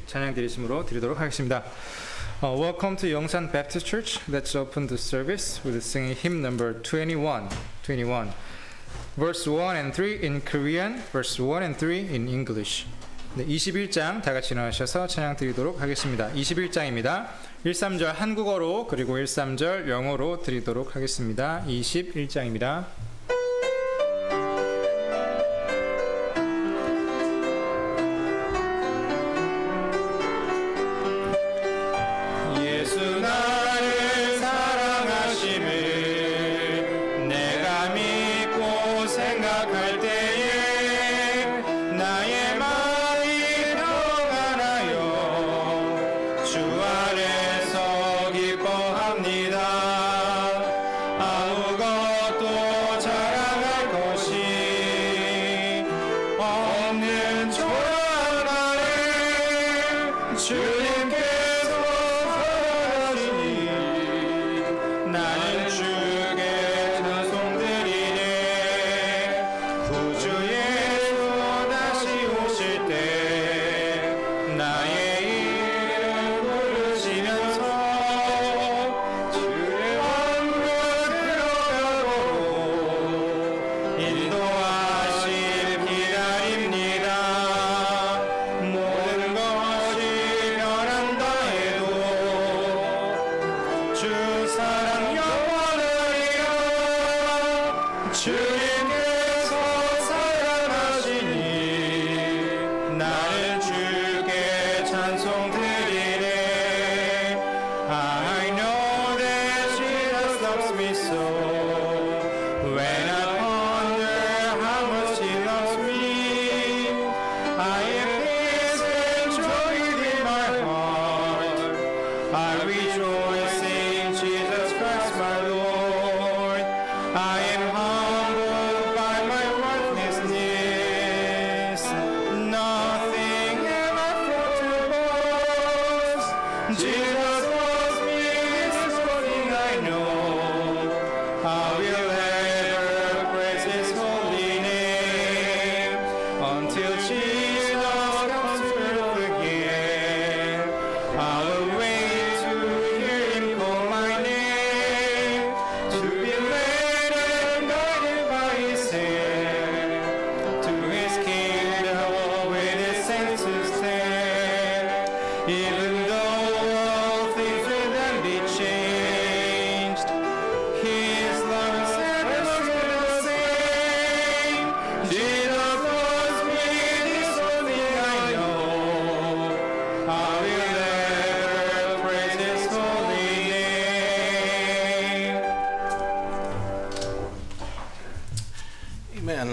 찬양 드리심으로 드리도록 하겠습니다. Welcome to Yongsan Baptist Church. Let's open the service with singing hymn number 21. Verse 1 and 3 in Korean, verse 1 and 3 in English. 네, 21장 다 같이 나와주셔서 찬양 드리도록 하겠습니다. 21장입니다. 1~3절 한국어로 그리고 1~3절 영어로 드리도록 하겠습니다. 21장입니다.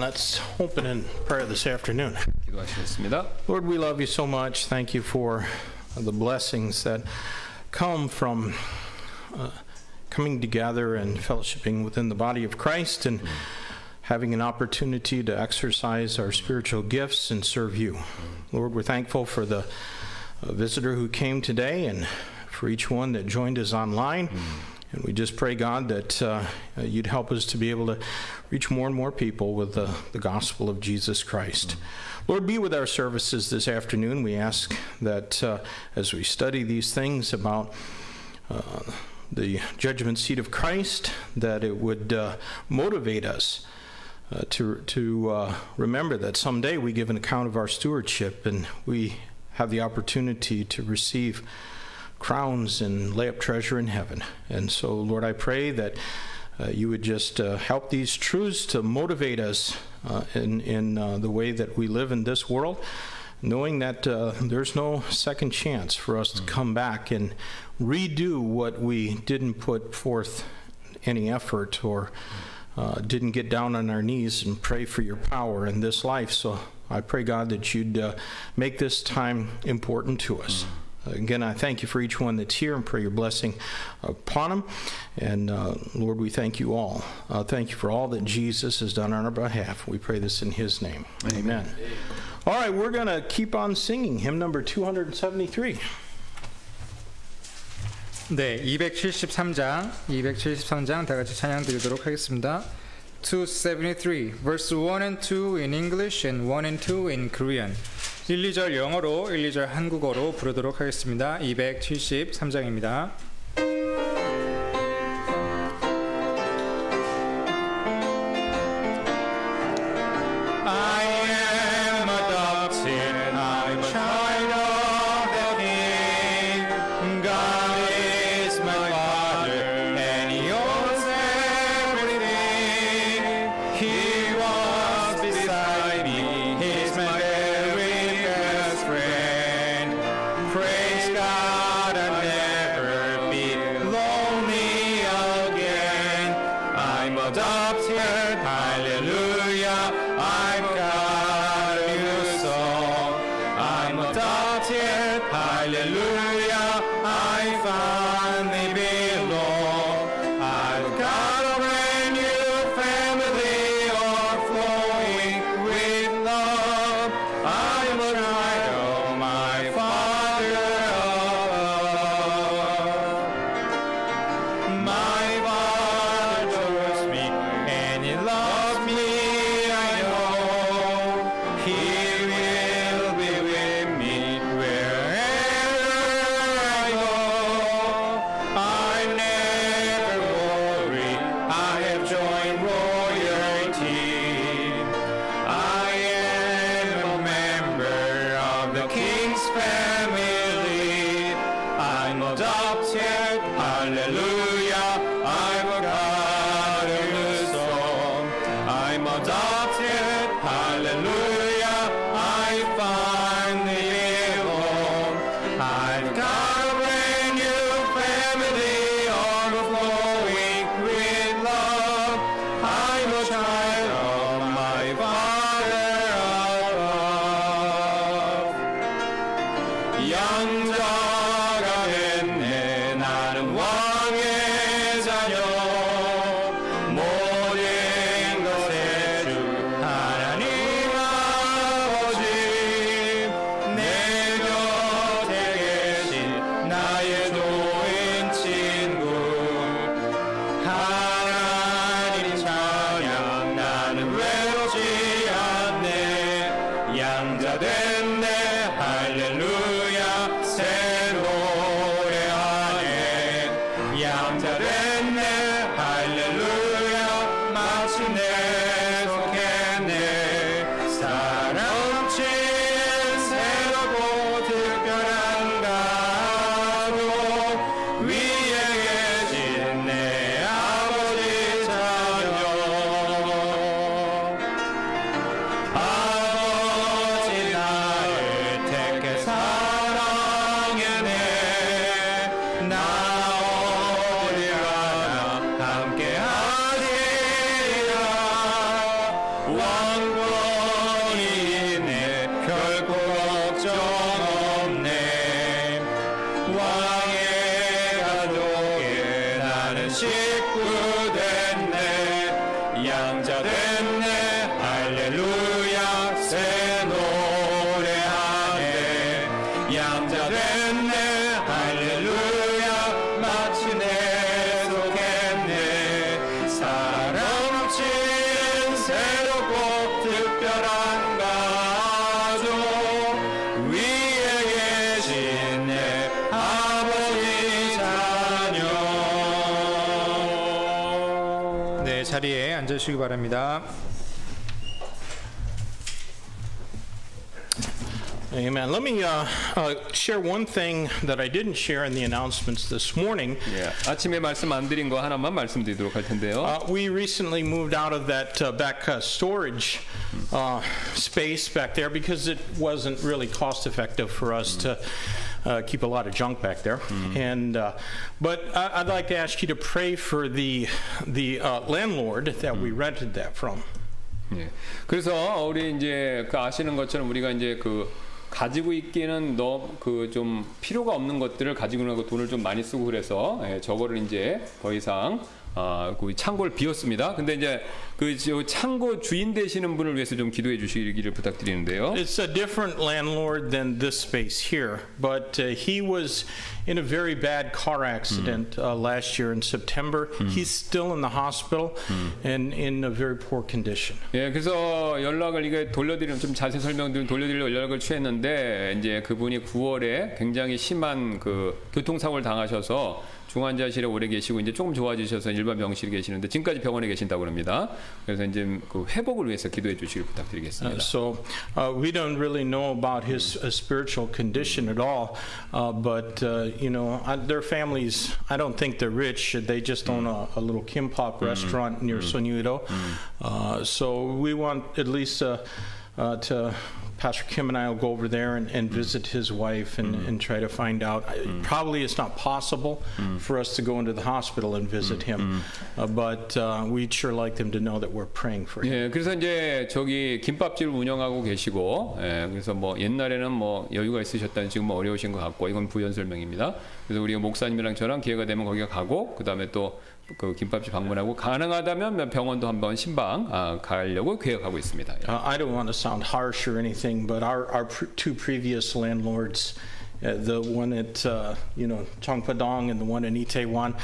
Let's open in prayer this afternoon. 기도하시겠습니다. Lord, we love you so much. Thank you for the blessings that come from coming together and fellowshipping within the body of Christ and having an opportunity to exercise our spiritual gifts and serve you. Lord, we're thankful for the visitor who came today and for each one that joined us online. And we just pray, God, that you'd help us to be able to reach more and more people with the gospel of Jesus Christ. Lord, be with our services this afternoon. We ask that as we study these things about the judgment seat of Christ, that it would motivate us to remember that someday we give an account of our stewardship and we have the opportunity to receive crowns and lay up treasure in heaven. And so, Lord, I pray that you would just help these truths to motivate us in the way that we live in this world, knowing that there's no second chance for us to come back and redo what we didn't put forth any effort or didn't get down on our knees and pray for your power in this life. So I pray, God, that you'd make this time important to us. Again, I thank you for each one that's here and pray your blessing upon them. And Lord, we thank you all. Thank you for all that Jesus has done on our behalf. We pray this in his name. Amen. All right, we're going to keep on singing hymn number 273. 네, 273장 다 같이 찬양 드리도록 하겠습니다. 273, verse 1 and 2 in English and 1 and 2 in Korean. 1, 2절 영어로 1, 2절 한국어로 부르도록 하겠습니다. 273장입니다. 자리에 앉으시기 바랍니다. Amen. Let me share one thing that I didn't share in the announcements this morning. 예, 아침에 말씀 안 드린 거 하나만 말씀드리도록 할 텐데요. We recently moved out of that back storage space back there because it wasn't really cost effective for us to keep a lot of junk back there. And but I'd like to ask you to pray for the landlord that we rented that from. 예. 그래서 우리 이제 그 아시는 것처럼 우리가 이제 그 가지고 있기에는 그 좀 필요가 없는 것들을 가지고 나고 돈을 좀 많이 쓰고 그래서 예, 저거를 이제 더 이상 그 창고를 비웠습니다. 근데 이제 그 창고 주인 되시는 분을 위해서 좀 기도해 주시기를 부탁드리는데요. It's a different landlord than this space here, but he was in a very bad car accident last year in September. He's still in the hospital and in a very poor condition. 예, 그래서 연락을 이게 돌려드리면 좀 자세히 돌려드리려고 연락을 취했는데 이제 그분이 9월에 굉장히 심한 그 교통사고를 당하셔서 중환자실에 오래 계시고 이제 조금 좋아지셔서 일반 병실에 계시는데 지금까지 병원에 계신다고 합니다. 그래서 이제 그 회복을 위해서 기도해 주시길 부탁드리겠습니다. So we don't really know about his spiritual condition at all, but you know, their families, I don't think they're rich. They just own a little kimbap restaurant near Sonyedo. So we want at least to Pastor Kim and I will go over there and visit his wife and try to find out. Probably it's not possible for us to go into the hospital and visit him, but we'd sure like them to know that we're praying for him. 예, 그래서 이제 저기 김밥집을 운영하고 계시고, 예, 그래서 뭐 옛날에는 뭐 여유가 있으셨다는 지금 뭐 어려우신 것 같고, 이건 부연 설명입니다. 그래서 우리 목사님이랑 저랑 기회가 되면 거기가 가고, 그 다음에 또 그 김밥집 방문하고 가능하다면 병원도 한번 신방 가려고 계획하고 있습니다. I don't want to sound harsh or anything, but our two previous landlords, the one at you know, Chongpadong and the one in Itaewon,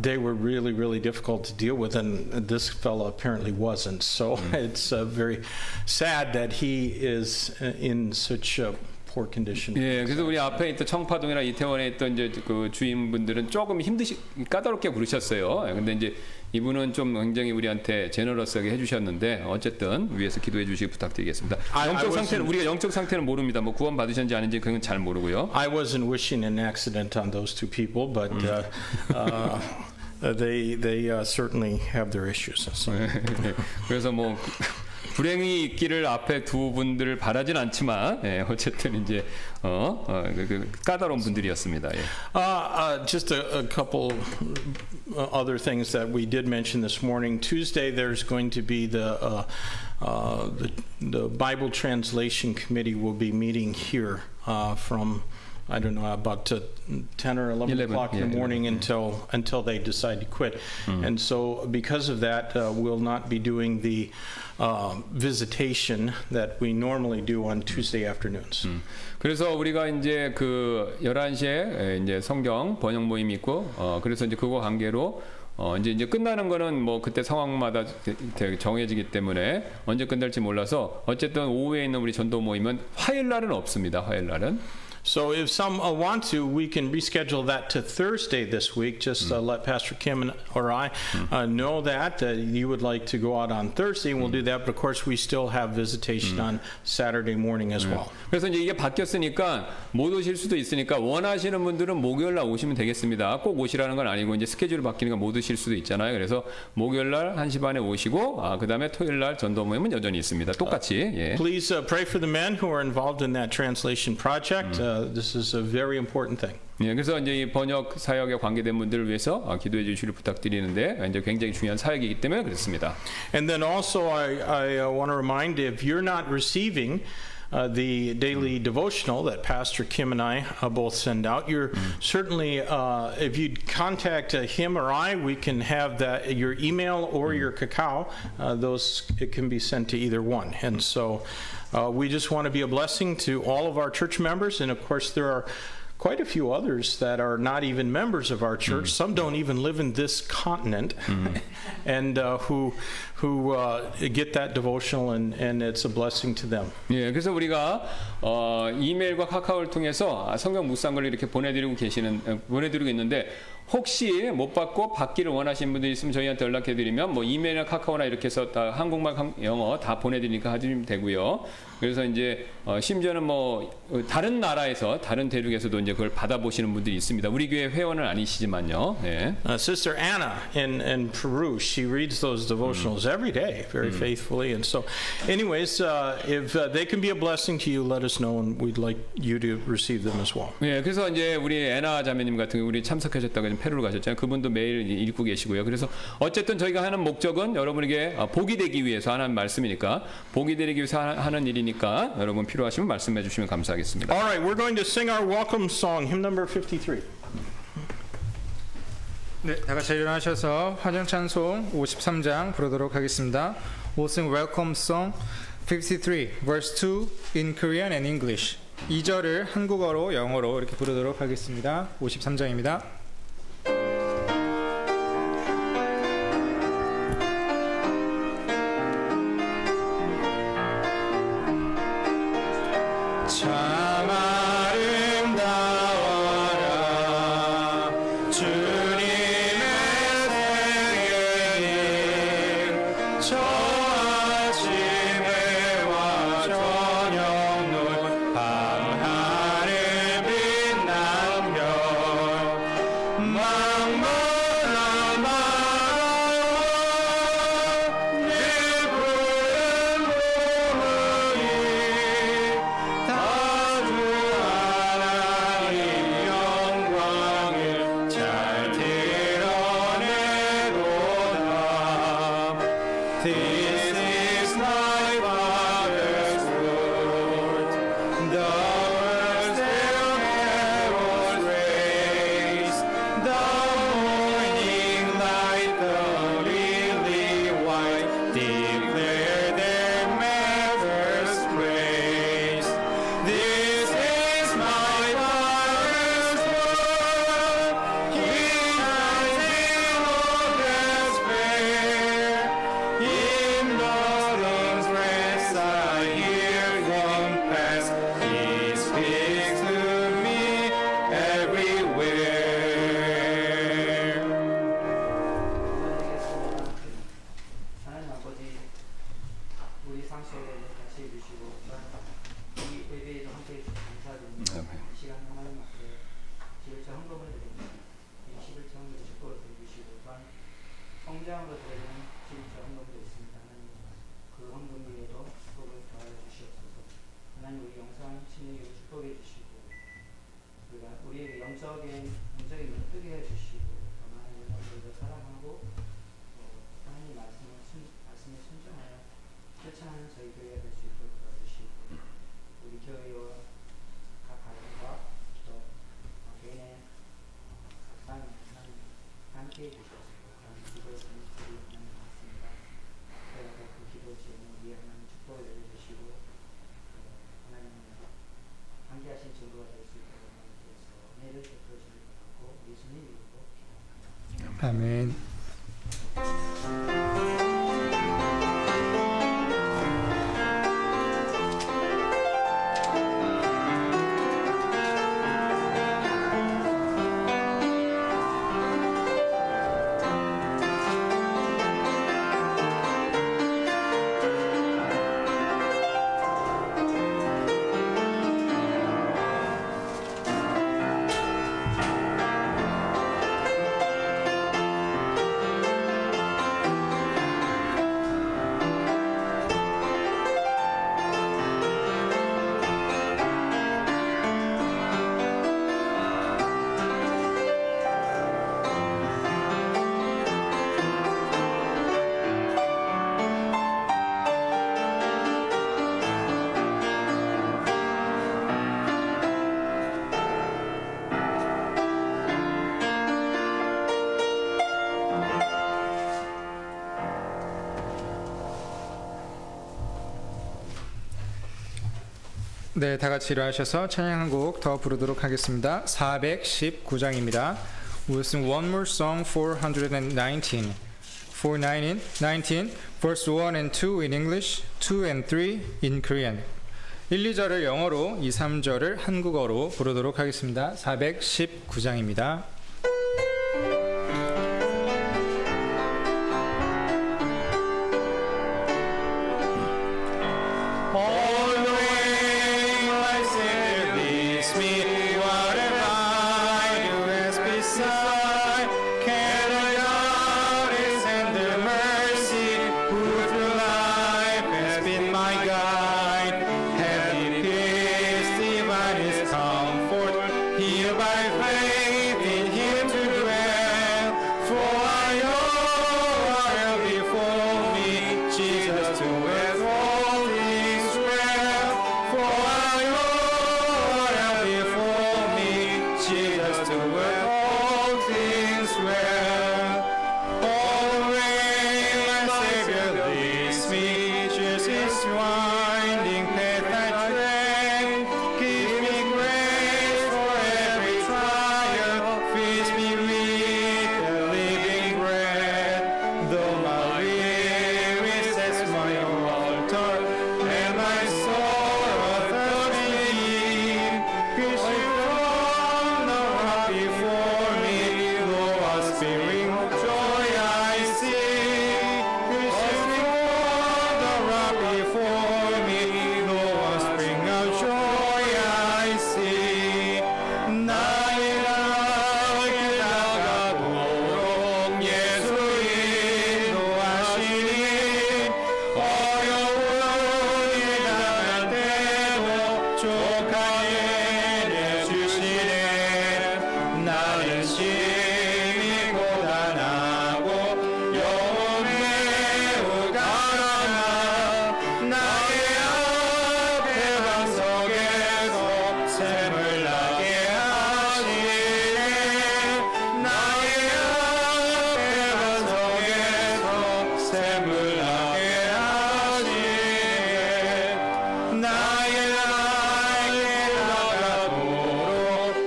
they were really difficult to deal with, and this fellow apparently wasn't. So it's very sad that he is in such a poor condition. 예, 그래서 우리 앞에 있던 청파동이나 이태원에 있던 이제 그 주인분들은 조금 까다롭게 부르셨어요. 근데 이제 이분은 좀 굉장히 우리한테 제너러스하게 해주셨는데 어쨌든 위에서 기도해 주시기 부탁드리겠습니다. 영적 상태는 우리가 영적 상태는 모릅니다. 뭐 구원 받으셨는지 아닌지 그건 잘 모르고요. I wasn't wishing an accident on those two people, but they certainly have their issues. So. 그래서 뭐. 불행이 있기를 앞에 두 분들을 바라진 않지만 예, 어쨌든 이제 까다로운 분들이었습니다. 예. Just a couple other things that we did mention this morning. Tuesday there's going to be the Bible Translation Committee will be meeting here from I don't know, about 10 or 11 o'clock in the morning until they decide to quit. And so because of that, we'll not be doing the visitation that we normally do on Tuesday afternoons. 그래서 우리가 이제 그 11시에 이제 성경 번역 모임이 있고 그래서 이제 그거 관계로 이제 끝나는 거는 뭐 그때 상황마다 정해지기 때문에 언제 끝날지 몰라서 어쨌든 오후에 있는 우리 전도 모임은 화요일 날은 없습니다. 화요일 날은. So if some want to, we can reschedule that to Thursday this week. Just let Pastor Kim or I know that you would like to go out on Thursday, and we'll do that. But of course, we still have visitation on Saturday morning as well. 그래서 이제 이게 바뀌었으니까 못 오실 수도 있으니까 원하시는 분들은 목요일 날 오시면 되겠습니다. 꼭 오시라는 건 아니고 이제 스케줄이 바뀌니까 못 오실 수도 있잖아요. 그래서 목요일 날 1시 반에 오시고 그다음에 토요일 날 전도 모임은 여전히 있습니다. 똑같이. 예. Please pray for the men who are involved in that translation project. This is a very important thing. 예, 그래서 이제 이 번역 사역에 관계된 분들을 위해서 기도해 주시기를 부탁드리는데 이제 굉장히 중요한 사역이기 때문에 그렇습니다. And then also I want to remind if you're not receiving the daily devotional that Pastor Kim and I both send out, you're certainly if you contact him or I, we can have that your email or your Kakao. Those it can be sent to either one, and so we just want to be a blessing to all of our church members, and of course there are quite a few others that are not even members of our church. Some don't even live in this continent, and who get that devotional, and it's a blessing to them. 예, 그래서 우리가 이메일과 카카오를 통해서 성경 묵상을 이렇게 보내드리고 있는데 혹시 못 받고 받기를 원하시는 분들이 있으면 저희한테 연락해드리면 뭐 이메일이나 카카오나 이렇게 해서 다 한국말, 영어 다 보내드리니까 하시면 되고요. 그래서 이제 심지어는 뭐 다른 나라에서 다른 대륙에서도 이제 그걸 받아보시는 분들이 있습니다. 우리 교회 회원은 아니시지만요. 예. Sister Anna in Peru, she reads those devotionals every day very faithfully, and so anyways, if they can be a blessing to you, let us know, and we'd like you to receive them as well. 예, 그래서 이제 우리 애나 자매님 같은 경우 우리 참석하셨다가 페루를 가셨잖아요. 그분도 매일 읽고 계시고요. 그래서 어쨌든 저희가 하는 목적은 여러분에게 복이 되기 위해서 하는 말씀이니까 복이 되기 위해서 하는 일이니까 여러분 필요하시면 말씀해 주시면 감사하겠습니다. All right, we're going to sing our welcome song, hymn number 53. 네, 다 같이 일어나셔서 화정찬송 53장 부르도록 하겠습니다. We'll sing Welcome Song 53, verse 2 in Korean and English. 2절을 한국어로 영어로 이렇게 부르도록 하겠습니다. 53장입니다. 아멘. 네, 다 같이 일어나셔서 찬양 한 곡 더 부르도록 하겠습니다. 419장입니다. We'll sing one more song 419. 419, verse 1 and 2 in English, 2 and 3 in Korean. 1, 2절을 영어로, 2, 3절을 한국어로 부르도록 하겠습니다. 419장입니다. By faith in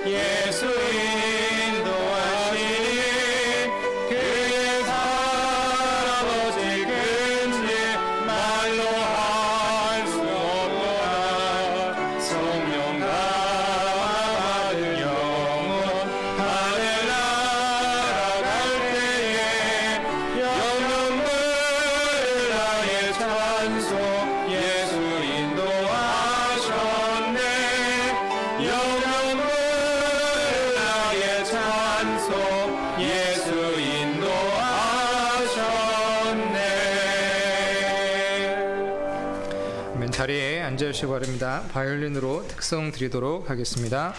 예수 인도하시니 그의 사랑 어찌 큰지 말로 할 수 없도다. 성령 받은 영혼 하늘 날아갈 때에 영영을 나의 찬송 예수 인도하셨네. 영영을 나의 찬송 예수 인도하셨네. 아멘. 자리에 앉아주시기 바랍니다. 바이올린으로 특성 드리도록 하겠습니다.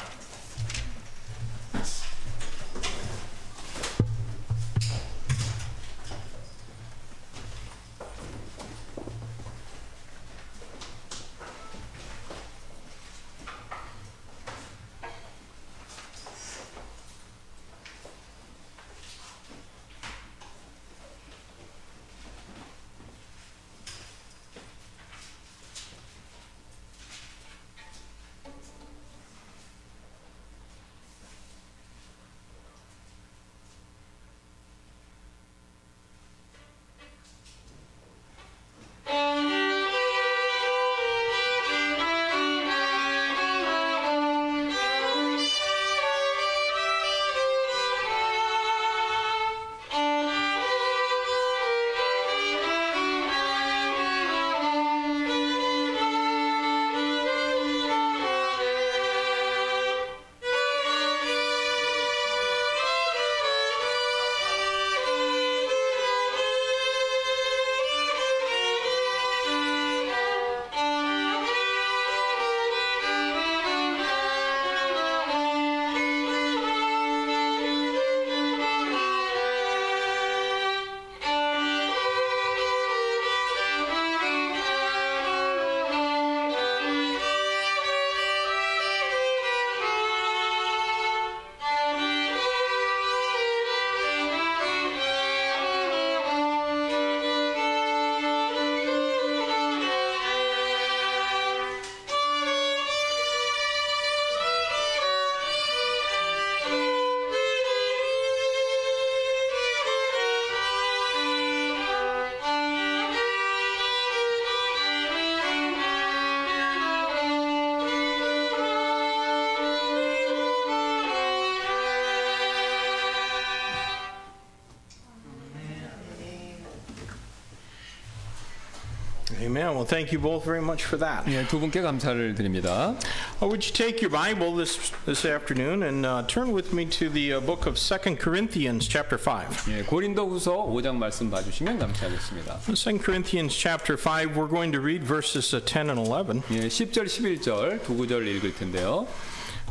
Amen. Well, thank you both very much for that. 예, 두 분께 감사를 드립니다. Would you take your Bible this afternoon and turn with me to the book of 2 Corinthians chapter 5. 예, 고린도후서 5장 말씀 봐주시면 감사하겠습니다. 2 Corinthians chapter 5, we're going to read verses 10 and 11. 예, 10절, 11절 두 구절 읽을 텐데요.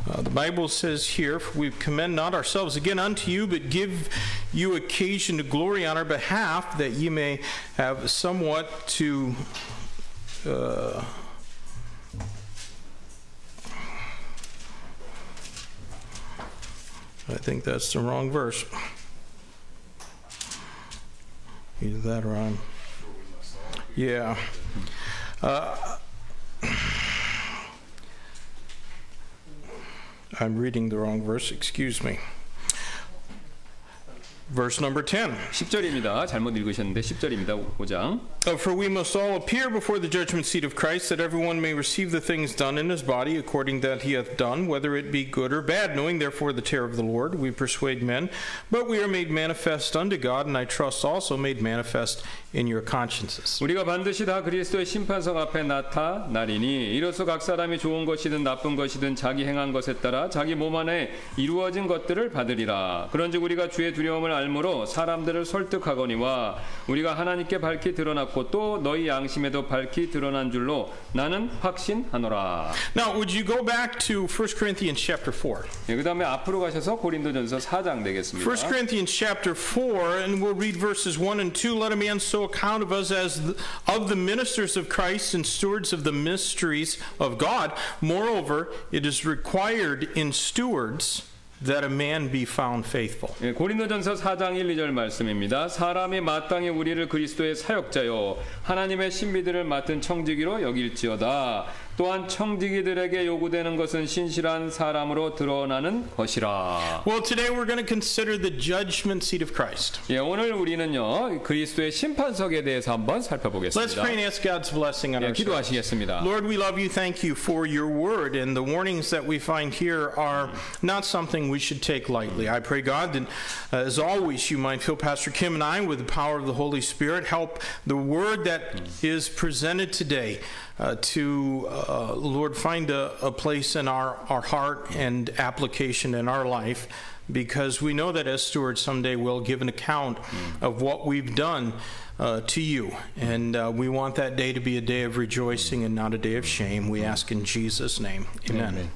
The Bible says here, we commend not ourselves again unto you, but give you occasion to glory on our behalf, that ye may have somewhat to I think that's the wrong verse. Either that or I'm... Yeah. I'm reading the wrong verse, excuse me. Verse number 10. 10절입니다. 잘못 읽으셨는데 10절입니다. 5장. For we must all appear before the judgment seat of Christ, that everyone may receive the things done in his body according that he hath done, whether it be good or bad. Knowing therefore the terror of the Lord, we persuade men, but we are made manifest unto God, and I trust also made manifest in your consciences. 우리가 반드시 다 그리스도의 심판석 앞에 나타나리니 이로써 각 사람이 좋은 것이든 나쁜 것이든 자기 행한 것에 따라 자기 몸 안에 이루어진 것들을 받으리라. 그런즉 우리가 주의 두려움을 알므로 사람들을 설득하거니와 우리가 하나님께 밝히 드러났고 또 너희 양심에도 밝히 드러난 줄로 나는 확신하노라. Now, would you go back to 1 Corinthians chapter 4? 예, 그다음에 앞으로 가셔서 고린도전서 4장 되겠습니다. 1 Corinthians chapter 4, and we'll read verses 1 and 2. Let a man so account of us as of the ministers of Christ and stewards of the mysteries of God. Moreover, it is required in stewards that a man be found faithful. 예, 고린도전서 4장 1, 2절 말씀입니다. 사람이 마땅히 우리를 그리스도의 사역자요 하나님의 신비들을 맡은 청지기로 여길지어다. 또한 청지기들에게 요구되는 것은 신실한 사람으로 드러나는 것이라. Well, today we're going to consider the judgment seat of Christ. 예, 오늘 우리는요 그리스도의 심판석에 대해서 한번 Let's 살펴보겠습니다. pray and ask God's blessing on 예, our service. 기도하시겠습니다. Lord, we love you. Thank you for your word, and the warnings that we find here are not something we should take lightly. I pray, God, that as always, you might fill Pastor Kim and I with the power of the Holy Spirit. Help the word that is presented today to, Lord, find a place in our heart and application in our life, because we know that as stewards someday we'll give an account of what we've done to you. And we want that day to be a day of rejoicing and not a day of shame. We ask in Jesus' name. Amen.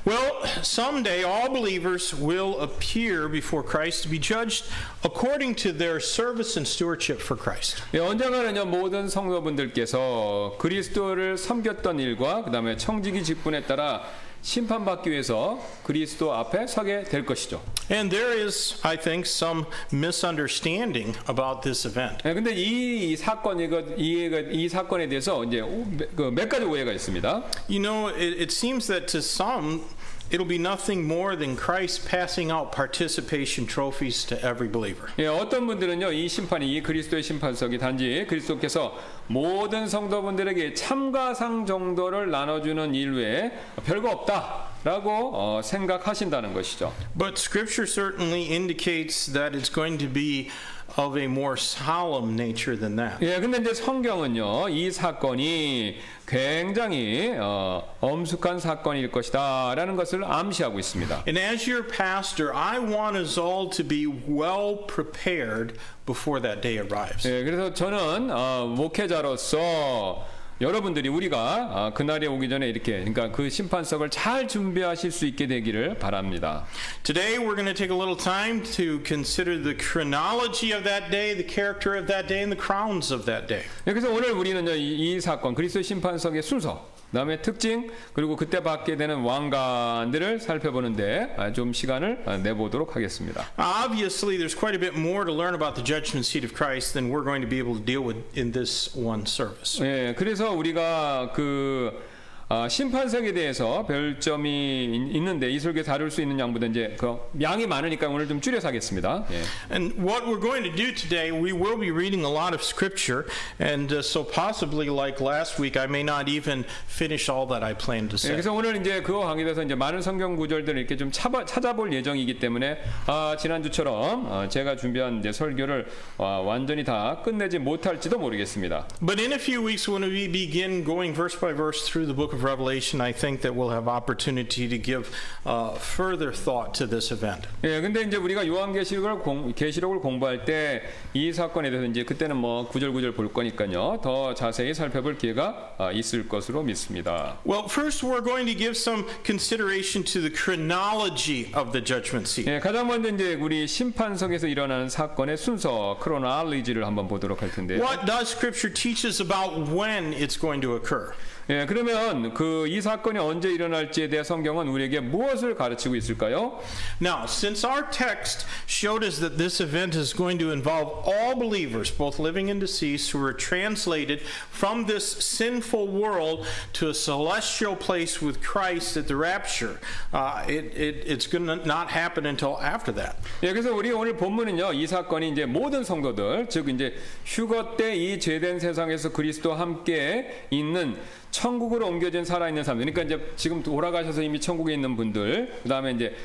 Well, someday all believers will appear before Christ to be judged according to their service and stewardship for Christ. 예, 언젠가는요 모든 성도분들께서 그리스도를 섬겼던 일과 그 다음에 청지기 직분에 따라 심판받기 위해서 그리스도 앞에 서게 될 것이죠. And there is, I think, some misunderstanding about this event. 예, 근데 이 사건에 대해서 이제 몇 가지 오해가 있습니다. You know, it seems that to some it'll be nothing more than Christ passing out participation trophies to every believer. 예, 어떤 분들은요 이 심판이 이 그리스도의 심판석이 단지 그리스도께서 모든 성도분들에게 참가상 정도를 나눠주는 일 외에 별거 없다라고 생각하신다는 것이죠. But Scripture certainly indicates that it's going to be of a more solemn nature than that. 예, 근데 이제 성경은요 이 사건이 굉장히 엄숙한 사건일 것이다라는 것을 암시하고 있습니다. And as your pastor, I want us all to be well prepared before that day arrives. 예, 그래서 저는 목회자로서 여러분들이 우리가 그날이 오기 전에 이렇게 그러니까 그 심판석을 잘 준비하실 수 있게 되기를 바랍니다. Today we're going to take a little time to consider the chronology of that day, the character of that day, and the crowns of that day. 예, 그래서 오늘 우리는요 이 사건 그리스도 심판석의 순서 그다음에 특징 그리고 그때 받게 되는 왕관들을 살펴보는데 좀 시간을 내보도록 하겠습니다. Obviously, there's quite a bit more to learn about the judgment seat of Christ than we're going to be able to deal with in this one service. 예, 그래서 우리가 심판석에 대해서 별점이 있는데 이 설교 다룰 수 있는 양보다 이제 그 양이 많으니까 오늘 좀 줄여서 하겠습니다. 예. And what we're going to do today, we will be reading a lot of scripture, and so possibly like last week, I may not even finish all that I planned to 예, say. 그래서 오늘 이제 그와 관계돼서 이제 많은 성경 구절들을 이렇게 좀 찾아볼 예정이기 때문에 지난주처럼 제가 준비한 이제 설교를 완전히 다 끝내지 못할지도 모르겠습니다. But in a few weeks, when we begin going verse by verse through the book of Revelation, I think that we'll have opportunity to give further thought to this event. 예, 근데 이제 우리가 계시록을 공부할 때 이 사건에 대해서 이제 그때는 뭐 구절구절 볼 거니까요. 더 자세히 살펴볼 기회가 있을 것으로 믿습니다. Well, first we're going to give some consideration to the chronology of the judgment seat. 예, 가장 먼저 이제 우리 심판석에서 일어나는 사건의 순서 크로놀리지를 한번 보도록 할 텐데요. What does Scripture teach us about when it's going to occur? 예, 그러면 이 사건이 언제 일어날지에 대해 성경은 우리에게 무엇을 가르치고 있을까요? Now, since our text showed us that this event is going to involve all believers, both living and deceased, who are translated from this sinful world to a celestial place with Christ at the rapture, it's going to not happen until after that. 예, 그래서 우리 오늘 본문은요, 이 사건이 이제 모든 성도들, 즉 이제 휴거 때 이 죄된 세상에서 그리스도와 함께 있는 천국으로 옮겨진 살아있는 사람들, 그러니까 이제 지금 돌아가셔서 이미 천국에 있는 분들, 그 다음에 이제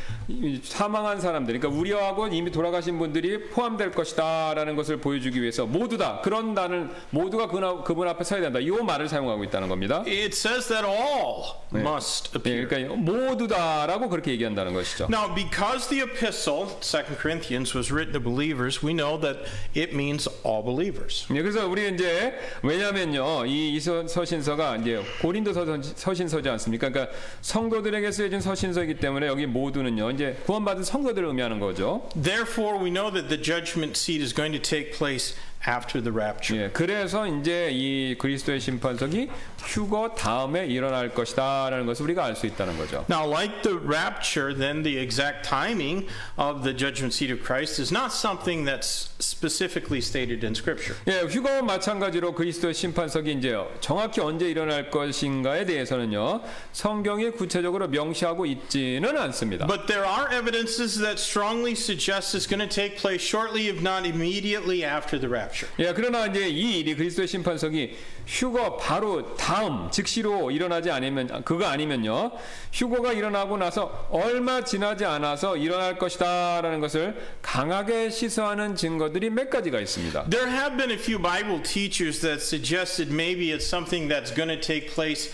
사망한 사람들, 그러니까 우리하고 이미 돌아가신 분들이 포함될 것이다라는 것을 보여주기 위해서 모두 다 그런 단을 모두가 그분 앞에 서야 된다. 이 말을 사용하고 있다는 겁니다. It says that all must appear. 그러니까 모두 다라고 그렇게 얘기한다는 것이죠. Now, because the epistle, 2 Corinthians, was written to believers, we know that it means all believers. 그래서 우리 이제 왜냐면요, 이 서신서가 이제 고린도 서신서지 않습니까? 그러니까 성도들에게 쓰여진 서신서이기 때문에 여기 모두는요 이제 구원받은 성도들을 의미하는 거죠. Therefore, we know that the judgment seat is going to take place after the rapture. 예, 그래서 이제 이 그리스도의 심판석이 휴거 다음에 일어날 것이다라는 것을 우리가 알 수 있다는 거죠. Now, like the rapture, then the exact timing of the judgment seat of Christ is not something that's specifically stated in Scripture. 예, 휴거와 마찬가지로 그리스도의 심판석이 이제 정확히 언제 일어날 것인가에 대해서는요, 성경이 구체적으로 명시하고 있지는 않습니다. But there are evidences that strongly suggest it's going to take place shortly, if not immediately after the rapture. 예, 그러나 이제 이 일이 그리스도의 심판석이 휴거 바로 다음 즉시로 일어나지 않으면 그거 아니면요, 휴거가 일어나고 나서 얼마 지나지 않아서 일어날 것이다라는 것을 강하게 시사하는 증거들이 몇 가지가 있습니다. There have been a few Bible teachers that suggested maybe it's something that's going to take place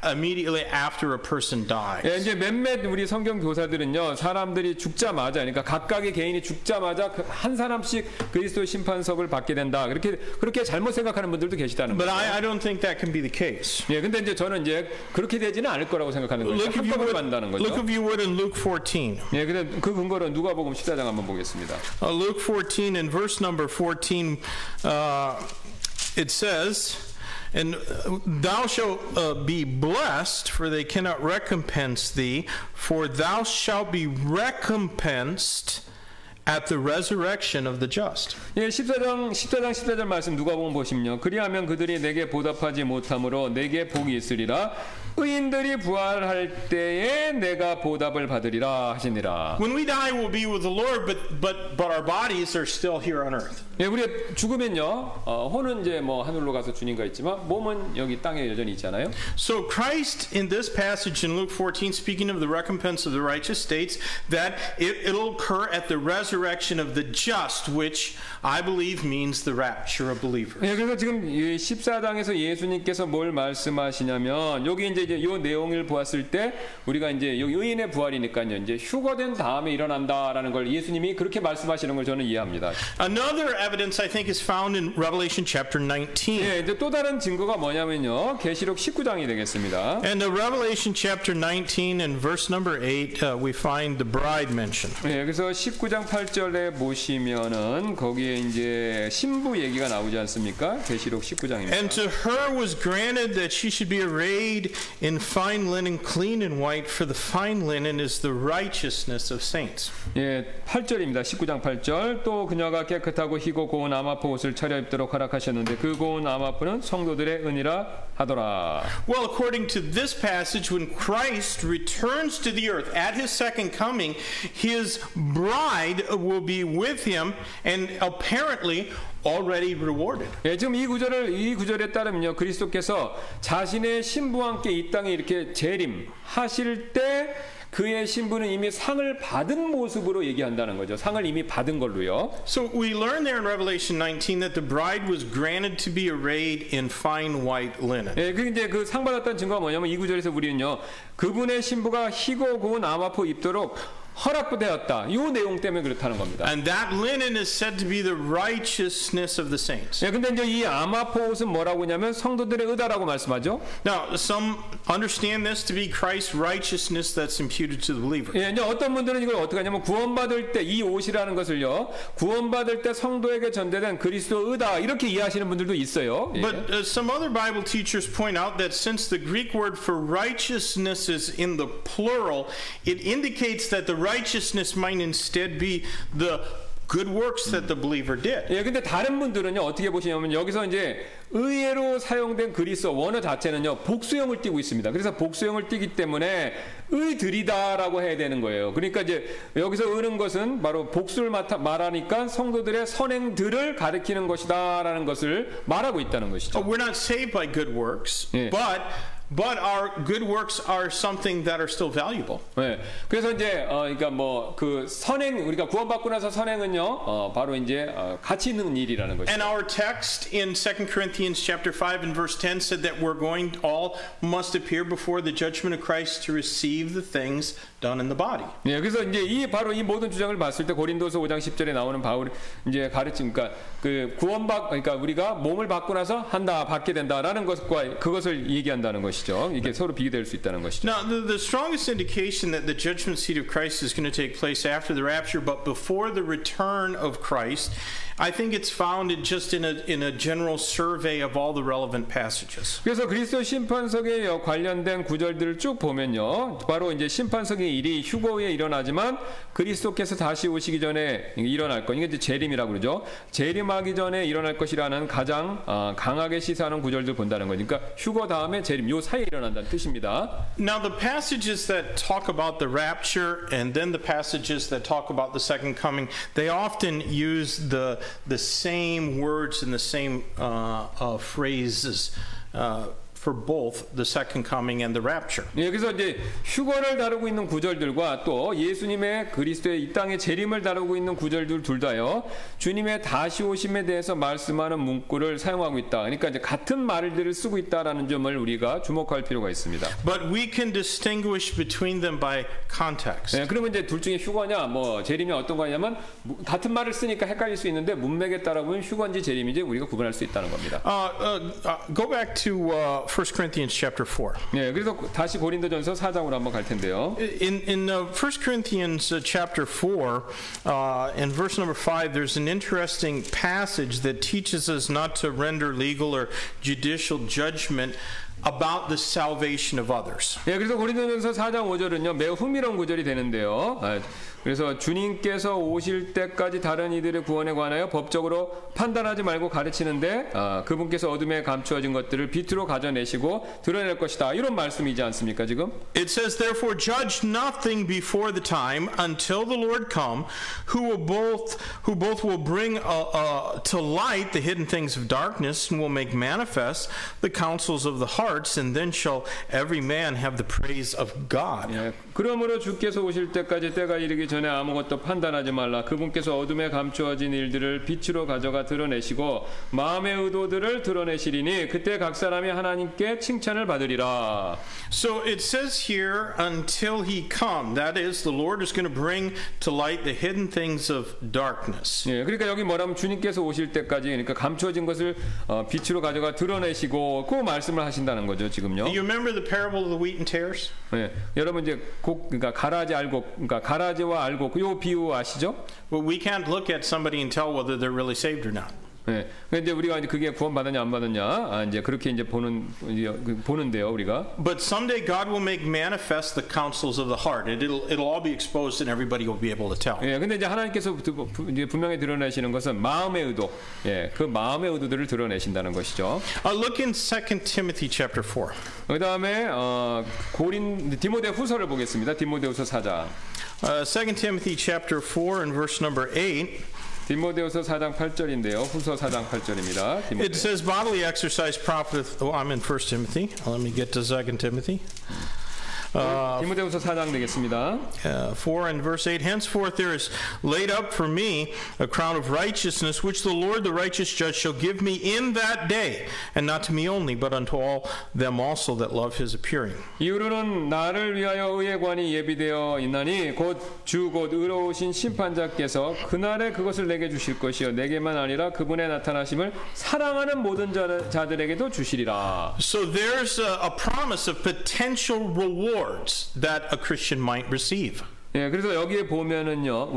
immediately after a person dies. 예, 이제 몇몇 우리 성경 교사들은요, 사람들이 죽자마자, 그러니까 각각의 개인이 죽자마자 한 사람씩 그리스도의 심판석을 받게 된다, 그렇게 잘못 생각하는 분들도 계시다는 But 거예요. I don't think that can be the case. 예, 근데 이제 저는 이제 그렇게 되지는 않을 거라고 생각하는 거죠. 한꺼번에 받는다는 거죠. Look if you would in Luke 14. 예, 근데 그 근거로 누가복음 14장 한번 보겠습니다. Luke 14 and verse number 14, it says, And thou shalt be blessed, for they cannot recompense thee, for thou shalt be recompensed at the resurrection of the just. 예, 14절 말씀 누가복음 보시면요, 그리하면 그들이 내게 보답하지 못하므로 내게 복이 있으리라. 의인들이 부활할 때에 내가 보답을 받으리라 하시니라. When we die, we'll be with the Lord, but our bodies are still here on earth. 예, 우리 죽으면요, 혼은 이제 뭐 하늘로 가서 주님과 있지만 몸은 여기 땅에 여전히 있잖아요. So Christ in this passage in Luke 14, speaking of the recompense of the righteous, states that it'll occur at the resurrection of the just, which I believe means the rapture of believers. 예, 그래서 지금 14장에서 예수님께서 뭘 말씀하시냐면, 여기 이제 이 내용을 보았을 때 우리가 이제 여기 의인의 부활이니까요, 이제 휴거된 다음에 일어난다라는 걸 예수님이 그렇게 말씀하시는 걸 저는 이해합니다. Another evidence I think is found in Revelation chapter 19. 예, 이제 또 다른 증거가 뭐냐면요, 계시록 19장이 되겠습니다. And in Revelation chapter 19 and verse number 8, we find the bride mentioned. 예, 그래서 19장 8절에 보시면은 거기에 이제 신부 얘기가 나오지 않습니까? 계시록 19장입니다. And to her was granted that she should be arrayed in fine linen, clean and white, for the fine linen is the righteousness of saints. 예, 8절입니다. 19장 8절. 또 그녀가 깨끗하고 희고 고운 암화포 옷을 차려입도록 허락하셨는데 그 고운 암화포는 성도들의 은이라 하더라. Well, according to this passage, when Christ returns to the earth at his second coming, his bride will be with him and apparently already rewarded. 예, 지금 이 구절에 따르면요, 그리스도께서 자신의 신부와 함께 이 땅에 이렇게 재림하실 때 그의 신부는 이미 상을 받은 모습으로 얘기한다는 거죠. 상을 이미 받은 걸로요. So we learn there in Revelation 19 that the bride was granted to be arrayed in fine white linen. 예, 그 이제 그 상 받았다는 증거가 뭐냐면 이 구절에서 우리는요, 그분의 신부가 희고 고운 암화포 입도록 허락되었다. 이 내용 때문에 그렇다는 겁니다. And that linen is said to be the righteousness of the saints. 예, 근데 이제 이 암화포 옷은 뭐라고 하냐면 성도들의 의다라고 말씀하죠. Now, some understand this to be Christ's righteousness that's imputed to the believer. 예, 이제 어떤 분들은 이걸 어떻게 하냐면 구원받을 때 이 옷이라는 것을요, 구원받을 때 성도에게 전달된 그리스도 의다 이렇게 이해하시는 분들도 있어요. 예. But some other Bible teachers point out that since the Greek word for righteousness is in the plural, it indicates that the righteousness might instead be the good works that the believer did. 예, 근데 다른 분들은요, 어떻게 보시냐면 여기서 이제 의예로 사용된 그리스어 원어 자체는요, 복수형을 띠고 있습니다. 그래서 복수형을 띠기 때문에 의들이다라고 해야 되는 거예요. 그러니까 이제 여기서 의는 것은 바로 복수를 말하니까 성도들의 선행들을 가리키는 것이다라는 것을 말하고 있다는 것이죠. We're not saved by good works, 예. but our good works are something that are still valuable. 네. 그래서 이제 그러니까 뭐 그 선행, 우리가 구원받고 나서 선행은요, 바로 이제 가치 있는 일이라는 것이죠. And our text in 2 Corinthians chapter 5 and verse 10 said that we're going all must appear before the judgment of Christ to receive the things done in the body. 예, 그래서 이제 바로 이 모든 주장을 봤을 때 고린도서 5장 10절에 나오는 바울이 이제 그러니까 그 그러니까 우리가 몸을 받고 나서 받게 된다라는 것과 그것을 얘기한다는 것이죠. 이게 서로 비교될 수 있다는 것이죠. Now, the strongest indication that the judgment seat of Christ is going to take place after the rapture, but before the return of Christ, I think it's found just in a general survey of all the relevant passages. 그래서 그리스도 심판석에 관련된 구절들을 쭉 보면요, 바로 이제 심판석의 일이 휴거에 일어나지만 그리스도께서 다시 오시기 전에 일어날 것, 이게 이제 재림이라고 그러죠. 재림하기 전에 일어날 것이라는 가장 강하게 시사하는 구절들 본다는 거니까 휴거 다음에 재림, 요 사이에 일어난다는 뜻입니다. Now, the passages that talk about the rapture and then the passages that talk about the second coming, they often use the same words and the same phrases for both the second coming and the rapture. 예, 그래서 이제 휴거를 다루고 있는 구절들과 또 예수님의 그리스도의 이 땅의 재림을 다루고 있는 구절들 둘 다요, 주님의 다시 오심에 대해서 말씀하는 문구를 사용하고 있다. 그러니까 이제 같은 말들을 쓰고 있다라는 점을 우리가 주목할 필요가 있습니다. But we can distinguish between them by context. 예, 그러면 이제 둘 중에 휴거냐, 뭐 재림이 어떤 거냐면 같은 말을 쓰니까 헷갈릴 수 있는데 문맥에 따라 보면 휴거인지 재림인지 우리가 구분할 수 있다는 겁니다. Go back to 1 Corinthians chapter 4. 네, 그래서 다시 고린도전서 4장으로 한번 갈 텐데요. In 1 Corinthians chapter 4, in verse number 5, there's an interesting passage that teaches us not to render legal or judicial judgment about the salvation of others. 예, 그래서 고린도전서 4장 5절은요, 매우 흥미로운 구절이 되는데요. 그래서 주님께서 오실 때까지 다른 이들의 구원에 관하여 법적으로 판단하지 말고 가르치는데 그분께서 어둠에 감추어진 것들을 빛으로 가져내시고 드러낼 것이다. 이런 말씀이지 않습니까 지금? It says, therefore, judge nothing before the time until the Lord come, who both will bring to light the hidden things of darkness and will make manifest the counsels of the hearts, and then shall every man have the praise of God. 예, 그러므로 주께서 오실 때까지 때가 이르기 전에 아무것도 판단하지 말라. 그분께서 어둠에 감추어진 일들을 빛으로 가져가 드러내시고 마음의 의도들을 드러내시리니 그때 각 사람이 하나님께 칭찬을 받으리라. So it says here, until he come, that is, the Lord is going to bring to light the hidden things of darkness. 예, 그러니까 여기 뭐라면 주님께서 오실 때까지, 그러니까 감추어진 것을 빛으로 가져가 드러내시고 그 말씀을 하신다는 거죠 지금요. You remember the parable of the wheat and tares? 예, 여러분 이제 그러니까 가라지 알곡, 그러니까 가라지와 알곡 요 비유 아시죠? Well, we can't look at somebody and tell whether they're really saved or not. 네, 근데 우리가 이제 그게 구원 받았냐 안 받았냐, 이제 그렇게 이제 보는데요, 우리가. But someday God will make manifest the counsels of the heart. It'll all be exposed, and everybody will be able to tell. 예, 근데 이제 하나님께서 이제 분명히 드러내시는 것은 마음의 의도, 예, 그 마음의 의도들을 드러내신다는 것이죠. Look in 2 Timothy chapter 4. 그다음에 디모데후서를 보겠습니다. 디모데후서 4장. 2 Timothy chapter 4 and verse number 8. 디모데후서 4장 8절인데요. 후서 4장 8절입니다. It says bodily exercise profiteth. Oh, I'm in 1 Timothy. Let me get to 2 Timothy. 디모데후서 4장 되겠습니다. 4 and verse 8. Henceforth there is laid up for me a crown of righteousness, which the Lord, the righteous judge, shall give me in that day, and not to me only, but unto all them also that love his appearing. 이후로는 나를 위하여 의의 관이 예비되어 있나니 곧 주 곧 의로우신 심판자께서 그날에 그것을 내게 주실 것이요 내게만 아니라 그분의 나타나심을 사랑하는 모든 자들에게도 주시리라. So there's a promise of potential rewards that a Christian might receive. 예, 그래서 여기에 보면은요,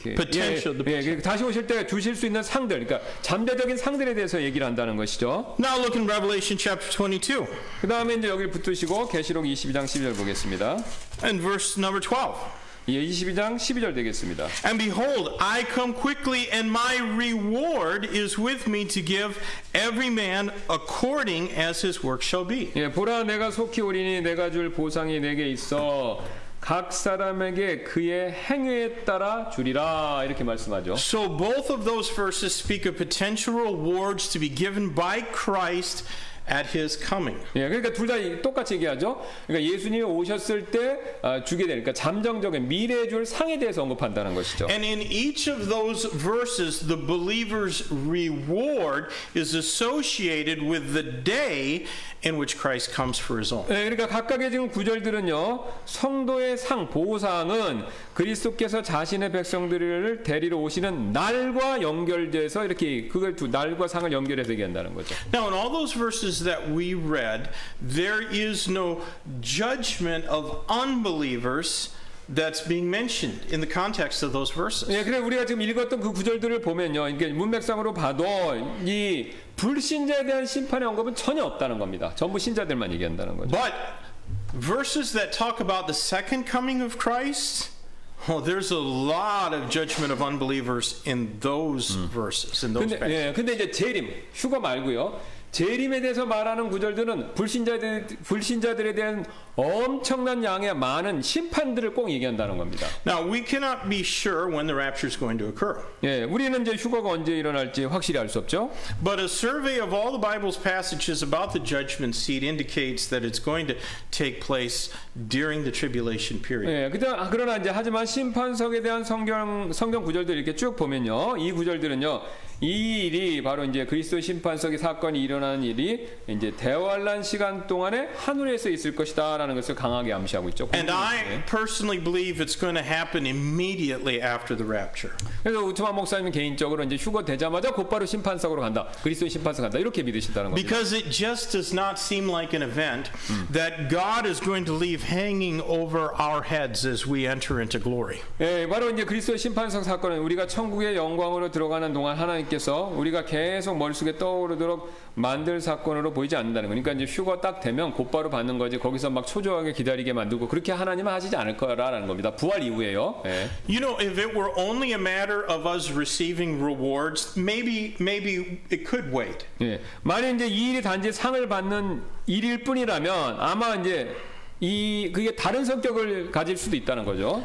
Potential. 예, 다시 오실 때 주실 수 있는 상들, 그러니까 잠재적인 상들에 대해서 얘기를 한다는 것이죠. Now look in Revelation chapter 22. 그 다음에 이제 여기를 붙으시고 계시록 22장 12절 보겠습니다. And verse number 12. 예, 22장 12절 되겠습니다. And behold, I come quickly, and my reward is with me to give every man according as his work shall be. 예, 보라 내가 속히 오리니 내가 줄 보상이 내게 있어 각 사람에게 그의 행위에 따라 주리라, 이렇게 말씀하죠. So both of those verses speak of potential rewards to be given by Christ at his coming. 예, 그러니까 둘 다 똑같이 얘기하죠. 그러니까 예수님이 오셨을 때 주게 될, 그러니까 잠정적인 미래에 줄 상에 대해서 언급한다는 것이죠. And in each of those verses, the believer's reward is associated with the day in which Christ comes for his own. 예, 그러니까 각각의 지금 구절들은요, 성도의 상, 보상은 그리스도께서 자신의 백성들을 데리러 오시는 날과 연결돼서 이렇게 그걸 두 날과 상을 연결해서 얘기한다는 거죠. Now, in all those verses that we read, there is no judgment of unbelievers that's being mentioned in the context of those verses. 예, 그래 우리가 지금 읽었던 그 구절들을 보면요, 이게 문맥상으로 봐도 이 불신자에 대한 심판의 언급은 전혀 없다는 겁니다. 전부 신자들만 얘기한다는 거죠. But verses that talk about the second coming of Christ, oh, there's a lot of judgment of unbelievers in those verses, in those passages. 예, 근데 이제 재림, 휴거 말고요. 재림에 대해서 말하는 구절들은 불신자들에 대한 엄청난 양의 많은 심판들을 꼭 얘기한다는 겁니다. Now, we cannot be sure when the rapture is going to occur. 예, 우리는 이제 휴거가 언제 일어날지 확실히 알 수 없죠. But a survey of all the Bible's passages about the judgment seat indicates that it's going to take place during the tribulation period. 예, 그러나 이제 하지만 심판석에 대한 성경 구절들 이렇게 쭉 보면요, 이 구절들은요, 이 일이 바로 이제 그리스도 심판석의 사건이 일어나는 일이 이제 대환란 시간 동안에 하늘에서 있을 것이다라는 것을 강하게 암시하고 있죠. And I personally believe it's going to happen immediately after the rapture. 그래서 우트만 목사님 개인적으로 이제 휴거 되자마자 곧바로 심판석으로 간다, 그리스도 심판석 간다 이렇게 믿으신다는 겁니다. Because it just does not seem like an event that God is going to leave hanging over our heads as we enter into glory. 예, 바로 이제 그리스도 심판석 사건은 우리가 천국의 영광으로 들어가는 동안 하나님께서 우리가 계속 머릿속에 떠오르도록 만들 사건으로 보이지 않는다는 거니까 이제 휴거 딱 되면 곧바로 받는 거지 거기서 막 초조하게 기다리게 만들고 그렇게 하나님은 하시지 않을 거라는 겁니다. 부활 이후에요. 예. You know, if it were only a matter of us receiving rewards, maybe it could wait. 예. 만약 이제 이 일이 단지 상을 받는 일일 뿐이라면 아마 이제 그게 다른 성격을 가질 수도 있다는 거죠.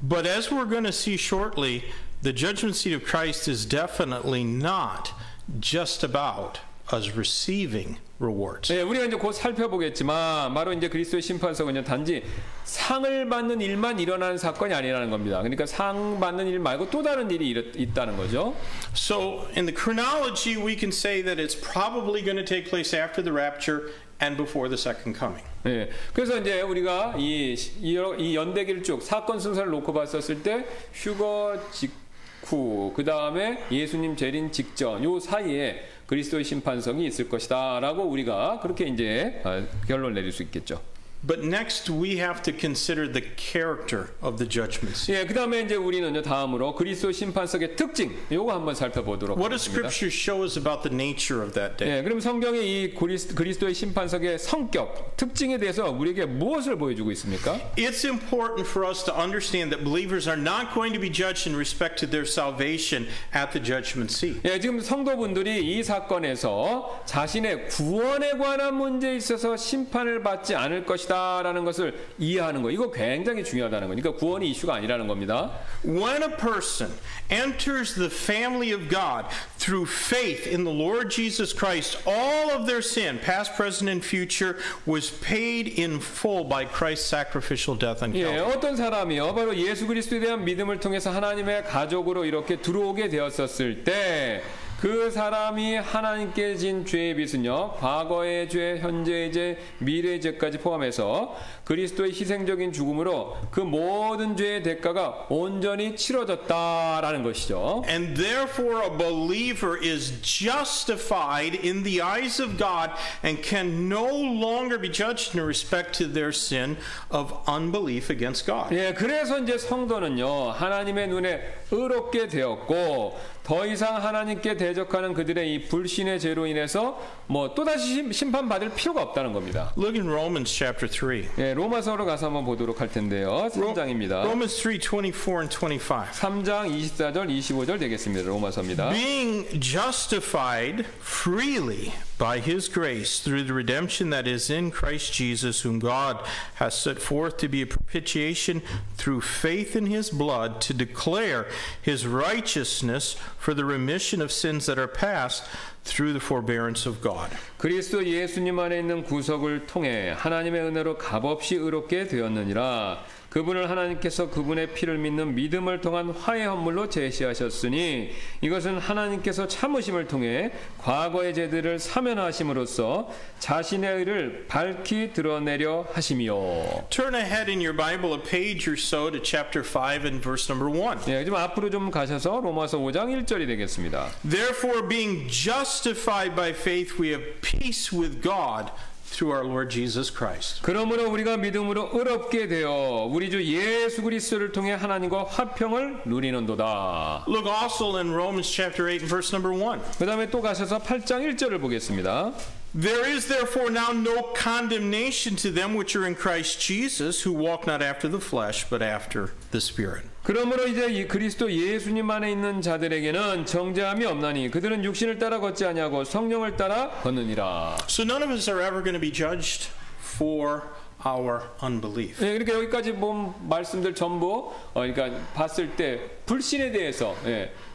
But as we're going to see shortly, the judgment seat of Christ is definitely not just about us receiving rewards. 네, 우리가 이제 곧 살펴보겠지만 바로 이제 그리스도의 심판석은요, 단지 상을 받는 일만 일어나는 사건이 아니라는 겁니다. 그러니까 상 받는 일 말고 또 다른 일이 있다는 거죠. So in the chronology, we can say that it's probably going to take place after the rapture and before the second coming. 네, 그래서 이제 우리가 이 연대기를 쭉 사건 순서를 놓고 봤었을 때 휴거 직후, 그 다음에 예수님 재림 직전, 요 사이에 그리스도의 심판석이 있을 것이다라고 우리가 그렇게 이제 결론 내릴 수 있겠죠. But next we have to consider the character of the judgment seat. 예, 그다음에 이제 우리는요, 다음으로 그리스도 심판석의 특징, 요거 한번 살펴보도록 What does 하겠습니다. Scripture show us about the nature of that day? 예, 그럼 성경의 이 그리스도의 심판석의 성격, 특징에 대해서 우리에게 무엇을 보여주고 있습니까? It's important for us to understand that believers are not going to be judged in respect to their salvation at the judgment seat. 예, 지금 성도분들이 이 사건에서 자신의 구원에 관한 문제에 있어서 심판을 받지 않을 것이다 라는 것을 이해하는 거, 이거 굉장히 중요하다는 거니까 구원이 이슈가 아니라는 겁니다. When a person enters the family of God through faith in the Lord Jesus Christ, all of their sin, past, present, and future, was paid in full by Christ's sacrificial death on 예, Calvary. 어떤 사람이요, 바로 예수 그리스도에 대한 믿음을 통해서 하나님의 가족으로 이렇게 들어오게 되었었을 때 그 사람이 하나님께 진 죄의 빚은요, 과거의 죄, 현재의 죄, 미래의 죄까지 포함해서 그리스도의 희생적인 죽음으로 그 모든 죄의 대가가 온전히 치러졌다라는 것이죠. And therefore a believer is justified in the eyes of God and can no longer be judged in respect to their sin of unbelief against God. 예, 그래서 이제 성도는요, 하나님의 눈에 의롭게 되었고 더 이상 하나님께 대적하는 그들의 이 불신의 죄로 인해서 뭐 또다시 심판받을 필요가 없다는 겁니다. Look in Romans chapter 3. 예, 로마서로 가서 한번 보도록 할 텐데요. 3장입니다. Romans 3:24 and 25. 3장 24절 25절 되겠습니다. 로마서입니다. Being justified freely by his grace through the redemption that is in Christ Jesus, whom God has set forth to be a propitiation through faith in his blood, to declare his righteousness for the remission of sins that are past through the forbearance of God. 그리스도 예수님 안에 있는 구속을 통해 하나님의 은혜로 값없이 의롭게 되었느니라. 그분을 하나님께서 그분의 피를 믿는 믿음을 통한 화해 헌물로 제시하셨으니 이것은 하나님께서 참으심을 통해 과거의 죄들을 사면하심으로써 자신의 의를 밝히 드러내려 하심이요. Turn ahead in your Bible a page or so to chapter 5 and verse number 1. 예, 좀 앞으로 좀 가셔서 로마서 5장 1절이 되겠습니다. Therefore, being justified by faith, we have peace with God through our Lord Jesus Christ. 그러므로 우리가 믿음으로 의롭게 되어 우리 주 예수 그리스도를 통해 하나님과 화평을 누리는도다. Look also in Romans chapter 8 and verse number 1. 그다음에 또 가셔서 8장 1절을 보겠습니다. There is therefore now no condemnation to them which are in Christ Jesus, who walk not after the flesh, but after the Spirit. 그러므로 이제 이 그리스도 예수님 안에 있는 자들에게는 정죄함이 없나니 그들은 육신을 따라 걷지 아니하고 성령을 따라 걷느니라. So none of us are ever going to be judged for our unbelief. 예, 그러니까 여기까지 본 말씀들 전부 그러니까 봤을 때 불신에 대해서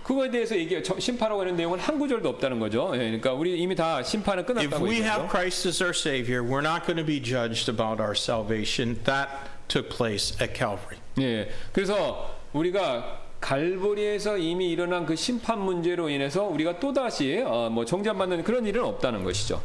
그거에 대해서 이게 심판하고 하는 내용은 한 구절도 없다는 거죠. 예, 그러니까 우리 이미 다 심판은 If 끝났다고 we have 얘기하죠. Christ as our Savior, we're not going to be judged about our salvation. That took place at Calvary. 예, 그래서 우리가 갈보리에서 이미 일어난 그 심판 문제로 인해서 우리가 또 다시 뭐 정죄받는 그런 일은 없다는 것이죠.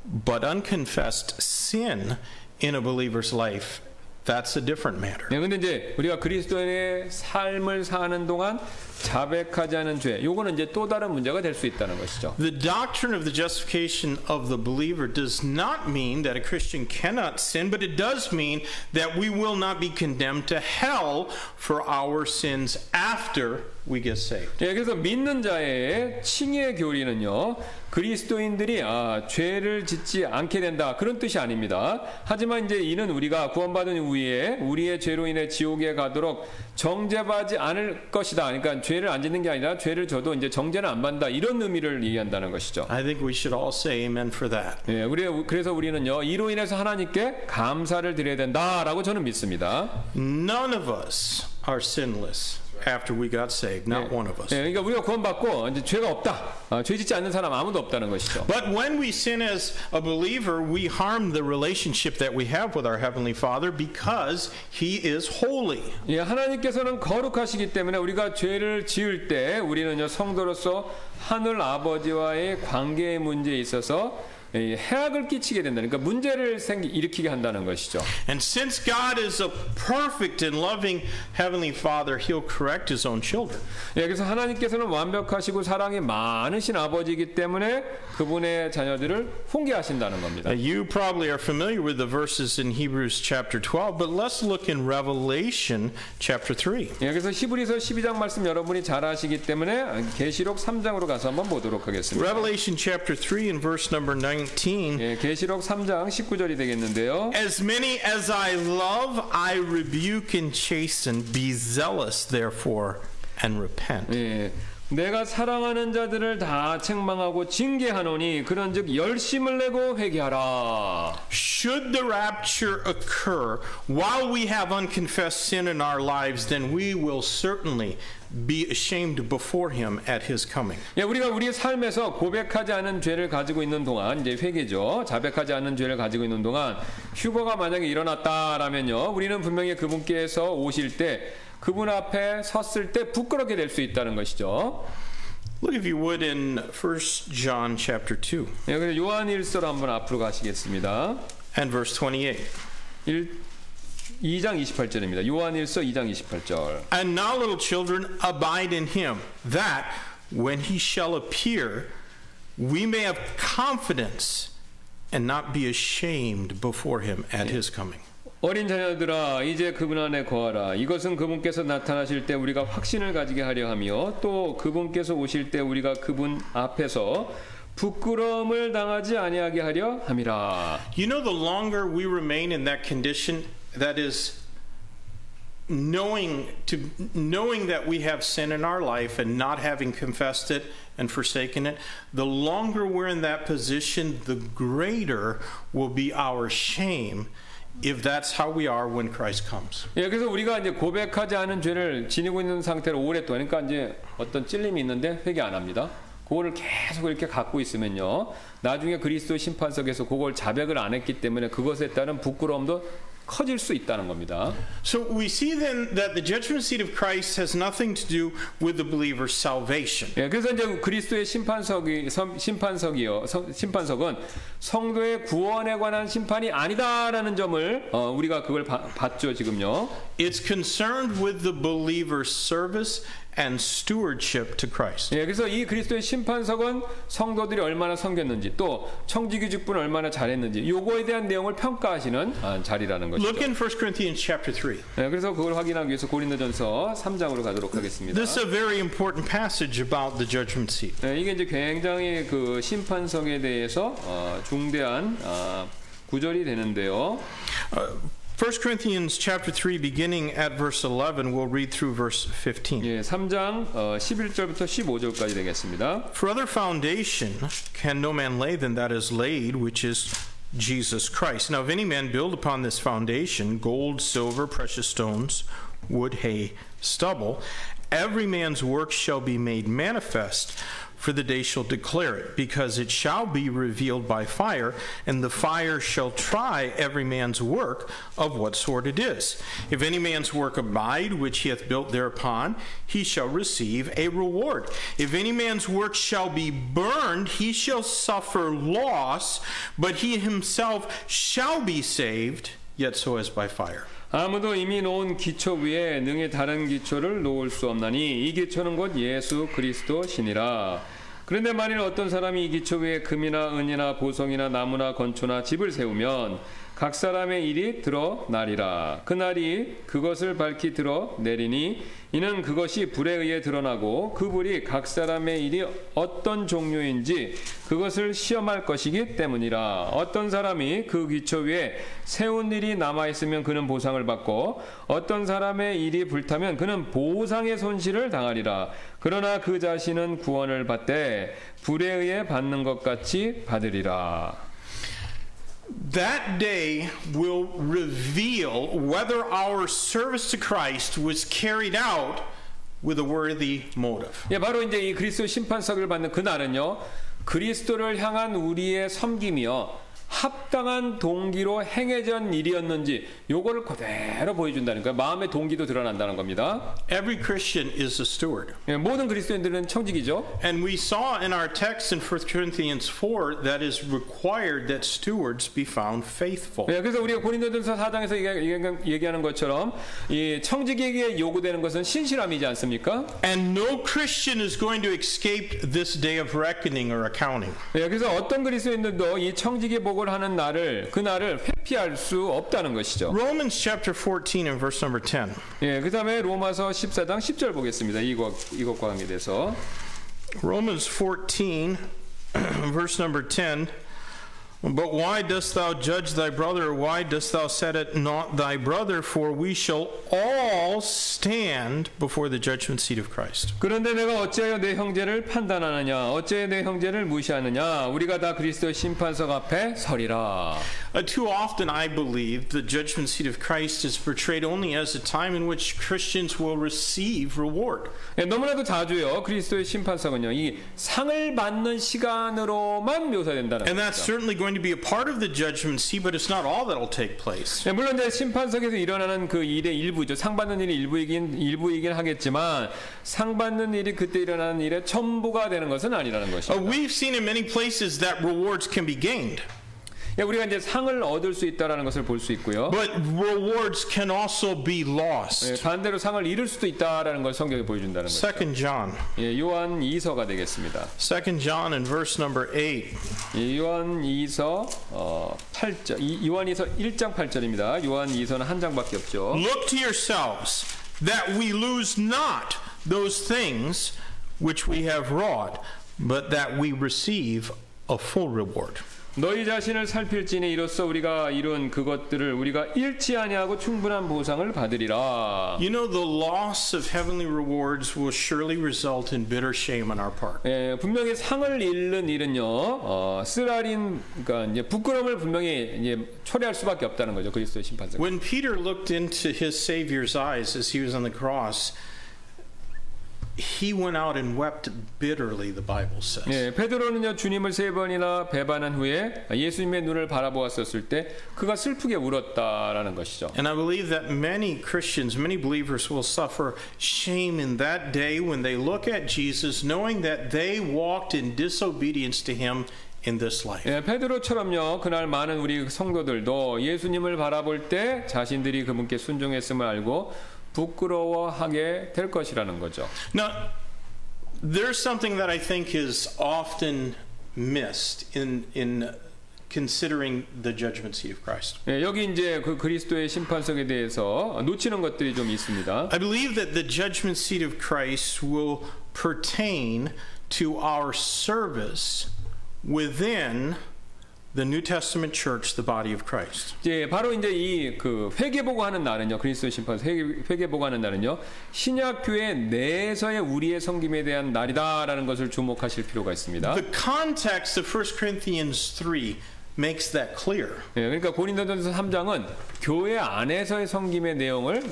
But unconfessed sin in a believer's life, that's a different matter. 네, 근데 이제 우리가 그리스도인의 삶을 사는 동안 자백하지 않은 죄, 요거는 이제 또 다른 문제가 될 수 있다는 것이죠. The doctrine of the justification of the believer does not mean that a Christian cannot sin, but it does mean that we will not be condemned to hell for our sins after we get saved. 예, 그래서 믿는 자의 칭의 교리는요, 그리스도인들이 죄를 짓지 않게 된다 그런 뜻이 아닙니다. 하지만 이제 이는 우리가 구원받은 후에 우리의 죄로 인해 지옥에 가도록 정죄받지 않을 것이다. 그러니까 죄를 안 짓는 게 아니라 죄를 져도 이제 정죄는 안 받는다 이런 의미를 얘기한다는 것이죠. I think we should all say amen for that. 예, 그래서 우리는요 이로 인해서 하나님께 감사를 드려야 된다라고 저는 믿습니다. None of us are sinless after we got saved, not one of us. 예, 그러니까 우리가 구원받고 이제 죄가 없다, 죄 짓지 않는 사람 아무도 없다는 것이죠. But when we sin as a believer, we harm the relationship that we have with our Heavenly Father because He is holy. 예, 하나님께서는 거룩하시기 때문에 우리가 죄를 지을 때 우리는요 성도로서 하늘 아버지와의 관계의 문제에 있어서 해악을 끼치게 된다. 그러니까 문제를 일으키게 한다는 것이죠. And since God is a perfect and loving Heavenly Father, He'll correct His own children. 예, 그래서 하나님께서는 완벽하시고 사랑이 많으신 아버지이기 때문에 그분의 자녀들을 훈계하신다는 겁니다. You probably are familiar with the verses in Hebrews chapter 12, but let's look in Revelation chapter 3. 예, 그래서 히브리서 12장 말씀 여러분이 잘 아시기 때문에 계시록 3장으로 가서 한번 보도록 하겠습니다. Revelation chapter 3 and verse number 19. 예, 계시록 3장 19절이 되겠는데요. As many as I love, I rebuke and chasten. Be zealous, therefore, and repent. 예, 내가 사랑하는 자들을 다 책망하고 징계하노니 그런즉 열심을 내고 회개하라. Should the rapture occur while we have unconfessed sin in our lives, then we will certainly be ashamed before Him at His coming. 예, 우리가 우리의 삶에서 고백하지 않은 죄를 가지고 있는 동안 이제 회개죠. 자백하지 않은 죄를 가지고 있는 동안 휴거가 만약에 일어났다라면요, 우리는 분명히 그분께서 오실 때 그분 앞에 섰을 때 부끄럽게 될 수 있다는 것이죠. Look if you would in 1 John chapter 2. 예, 그래서 요한일서로 한번 앞으로 가시겠습니다. And verse 28. 2장 28절입니다. 요한일서 2장 28절. And now, little children, abide in Him, that when He shall appear, we may have confidence and not be ashamed before Him at His coming. 어린 자녀들아 이제 그분 안에 거하라. 이것은 그분께서 나타나실 때 우리가 확신을 가지게 하려 하며 또 그분께서 오실 때 우리가 그분 앞에서 부끄러움을 당하지 아니하게 하려 함이라. You know, the longer we remain in that condition, that is knowing that we have sin in our life and not having confessed it and forsaken it, the longer we're in that position, the greater will be our shame if that's how we are when Christ comes. 예, 그래서 우리가 이제 고백하지 않은 죄를 지니고 있는 상태로 오랫동안, 그러니까 이제 어떤 찔림이 있는데 회개 안 합니다. 그거를 계속 이렇게 갖고 있으면요, 나중에 그리스도 심판석에서 그걸 자백을 안 했기 때문에 그것에 따른 부끄러움도 커질 수 있다는 겁니다. So we see then that the judgment seat of Christ has nothing to do with the believer's salvation. 예, 그래서 이제 그리스도의 심판석은 성도의 구원에 관한 심판이 아니다라는 점을 우리가 그걸 봤죠 지금요. It's concerned with the believer's service and stewardship to Christ. 예, 그래서 이 그리스도의 심판석은 성도들이 얼마나 섬겼는지, 또 청지기 직분을 얼마나 잘했는지, 요거에 대한 내용을 평가하시는 자리라는 것이죠. Look in 1 Corinthians chapter 3. 예, 그래서 그걸 확인하기 위해서 고린도전서 3장으로 가도록 하겠습니다. This is a very important passage about the judgment seat. 예, 이게 이제 굉장히 그 심판석에 대해서 중대한 구절이 되는데요. 1 Corinthians chapter 3 beginning at verse 11 we'll read through verse 15. 예, 3장 11절부터 15절까지 되겠습니다. For other foundation can no man lay than that is laid, which is Jesus Christ. Now if any man build upon this foundation gold, silver, precious stones, wood, hay, stubble, every man's work shall be made manifest, for the day shall declare it, because it shall be revealed by fire, and the fire shall try every man's work of what sort it is. If any man's work abide, which he hath built thereupon, he shall receive a reward. If any man's work shall be burned, he shall suffer loss, but he himself shall be saved, yet so as by fire. 아무도 이미 놓은 기초 위에 능히 다른 기초를 놓을 수 없나니 이 기초는 곧 예수 그리스도시니라. 그런데 만일 어떤 사람이 이 기초 위에 금이나 은이나 보석이나 나무나 건초나 집을 세우면 각 사람의 일이 드러나리라. 그날이 그것을 밝히 드러내리니 이는 그것이 불에 의해 드러나고 그 불이 각 사람의 일이 어떤 종류인지 그것을 시험할 것이기 때문이라. 어떤 사람이 그 기초 위에 세운 일이 남아있으면 그는 보상을 받고 어떤 사람의 일이 불타면 그는 보상의 손실을 당하리라. 그러나 그 자신은 구원을 받되 불에 의해 받는 것 같이 받으리라. That day will reveal whether our service to Christ was carried out with a worthy motive. 예, 바로 이제 이 그리스도 심판석을 받는 그날은요, 그리스도를 향한 우리의 섬김이요, 합당한 동기로 행해진 일이었는지 요거를 그대로 보여준다는 거예요. 마음의 동기도 드러난다는 겁니다. Every Christian is a steward. 예, 모든 그리스도인들은 청직이죠. And we saw in our text in 1 Corinthians 4 that is required that stewards be found faithful. 예, 그래서 우리가 고린도전서 4장에서 얘기하는 것처럼 이 청직에게 요구되는 것은 신실함이지 않습니까? And no Christian is going to escape this day of reckoning or accounting. 예, 그래서 어떤 그리스도인들도 이 청직의 복을 하는 날을, 그 날을 회피할 수 없다는 것이죠. Romans chapter 14 and verse number 10. 예, 그다음에 로마서 14장 10절 보겠습니다. 이것과 관계돼서 Romans 14 verse number 10. But why dost thou judge thy brother, or why dost thou set it not thy brother? For we shall all stand before the judgment seat of Christ. 그런데 내가 어찌하여 내 형제를 판단하느냐? 어찌하여 내 형제를 무시하느냐? 우리가 다 그리스도의 심판석 앞에 서리라. Too often, I believe, the judgment seat of Christ is portrayed only as a time in which Christians will receive reward. 예, 너무나도 자주요. 그리스도의 심판석은요, 이 상을 받는 시간으로만 묘사된다는 And that's 거죠. certainly going to be a part of the judgment seat, but it's not all that will take place. 예, 물론 이제 심판석에서 일어나는 그 일의 일부죠. 상 받는 일이 일부이긴 하겠지만 상 받는 일이 그때 일어나는 일의 전부가 되는 것은 아니라는 것입니다. We've seen in many places that rewards can be gained. 예, 우리가 이제 상을 얻을 수 있다라는 것을 볼 수 있고요. But rewards can also be 예, lost. 반대로 상을 잃을 수도 있다라는 걸 성경이 보여준다는 거죠. 2 John. 예, 요한 2서가 되겠습니다. 2 John in verse number 8. 예, 요한 2서 8절. 요한 2서 1장 8절입니다. 요한 2서는 한 장밖에 없죠. Look to yourselves that we lose not those things which we have wrought, but that we receive a full reward. 너희 자신을 살필지니 이로써 우리가 이룬 그것들을 우리가 잃지 아니하고 충분한 보상을 받으리라. You know, the loss of heavenly rewards will surely result in bitter shame on our part. 예, 분명히 상을 잃는 일은요, 쓰라린, 그러니까 이제 부끄러움을 분명히 이제 초래할 수밖에 없다는 거죠. 그리스도의 심판상. When Peter looked into his Savior's eyes as he was on the cross, he went out and wept bitterly, the Bible says. 예, 베드로는요 주님을 3번이나 배반한 후에 예수님의 눈을 바라보았었을 때 그가 슬프게 울었다라는 것이죠. And I believe that many Christians, many believers will suffer shame in that day when they look at Jesus, knowing that they walked in disobedience to him in this life. 예, 베드로처럼요 그날 많은 우리 성도들도 예수님을 바라볼 때 자신들이 그분께 순종했음을 알고 부끄러워하게 될 것이라는 거죠. Now, there's something that I think is often missed in considering the judgment seat of Christ. 예, 여기 이제 그 그리스도의 심판석에 대해서 놓치는 것들이 좀 있습니다. I believe that the judgment seat of Christ will pertain to our service within the New Testament church, the body of Christ. 예, 바로 이제 이 그 회개보고 하는 날은요, 그리스도의 심판 회개보고 하는 날은요, 신약 교회 내에서의 우리의 섬김에 대한 날이다라는 것을 주목하실 필요가 있습니다. The context of 1 Corinthians 3 makes that clear. 예, 그러니까 고린도전서 3장은 교회 안에서의 섬김의 내용을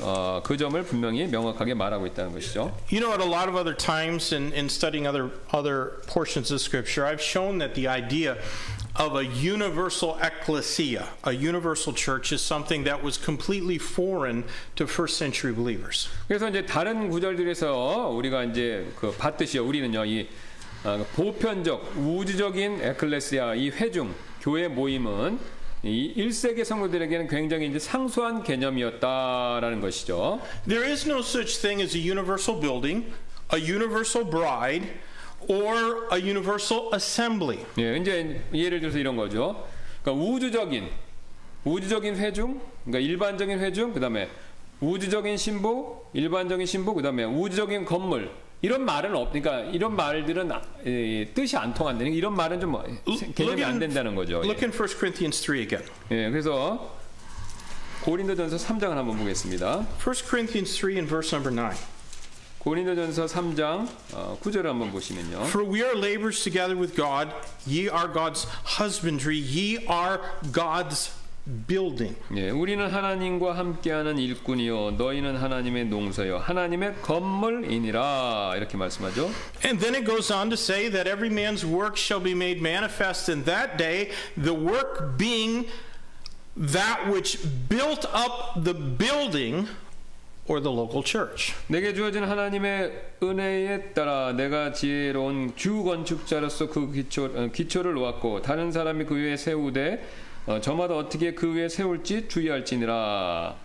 그 점을 분명히 명확하게 말하고 있다는 것이죠. You know, at a lot of other times in studying other portions of Scripture, I've shown that the idea of a universal ecclesia, a universal church, is something that was completely foreign to first century believers. 그래서 이제 다른 구절들에서 우리가 이제 그 봤듯이요, 우리는요 이 보편적 우주적인 에클레시아 이 회중 교회 모임은 이 1세기 성도들에게는 굉장히 이제 상수한 개념이었다라는 것이죠. There is no such thing as a universal building, a universal bride, or a universal assembly. 예, 이제 예를 들어서 이런 거죠. 그러니까 우주적인 회중, 그러니까 일반적인 회중, 그다음에 우주적인 신부, 일반적인 신부, 그다음에 우주적인 건물. 이런 말은 그러니까 이런 말들은 뜻이 안 통한다는 이런 말은 좀 개념이 안 된다는 거죠. Look in 1 Corinthians 3 again. 예, 그래서 고린도전서 3장을 한번 보겠습니다. 1 Corinthians 3 and verse number 9. 고린도전서 3장 9절을 한번 보시면요. For we are laborers together with God, ye are God's husbandry, ye are God's building. 예, 우리는 하나님과 함께하는 일꾼이요 너희는 하나님의 농사요 하나님의 건물이니라 이렇게 말씀하죠. And then it goes on to say that every man's work shall be made manifest in that day, the work being that which built up the building or the local church. 내게 주어진 하나님의 은혜에 따라 내가 지혜로운 주건축자로서 그 기초를 놓았고 다른 사람이 그 위에 세우되 저마다 어떻게 그 위에 세울지 주의할지니라.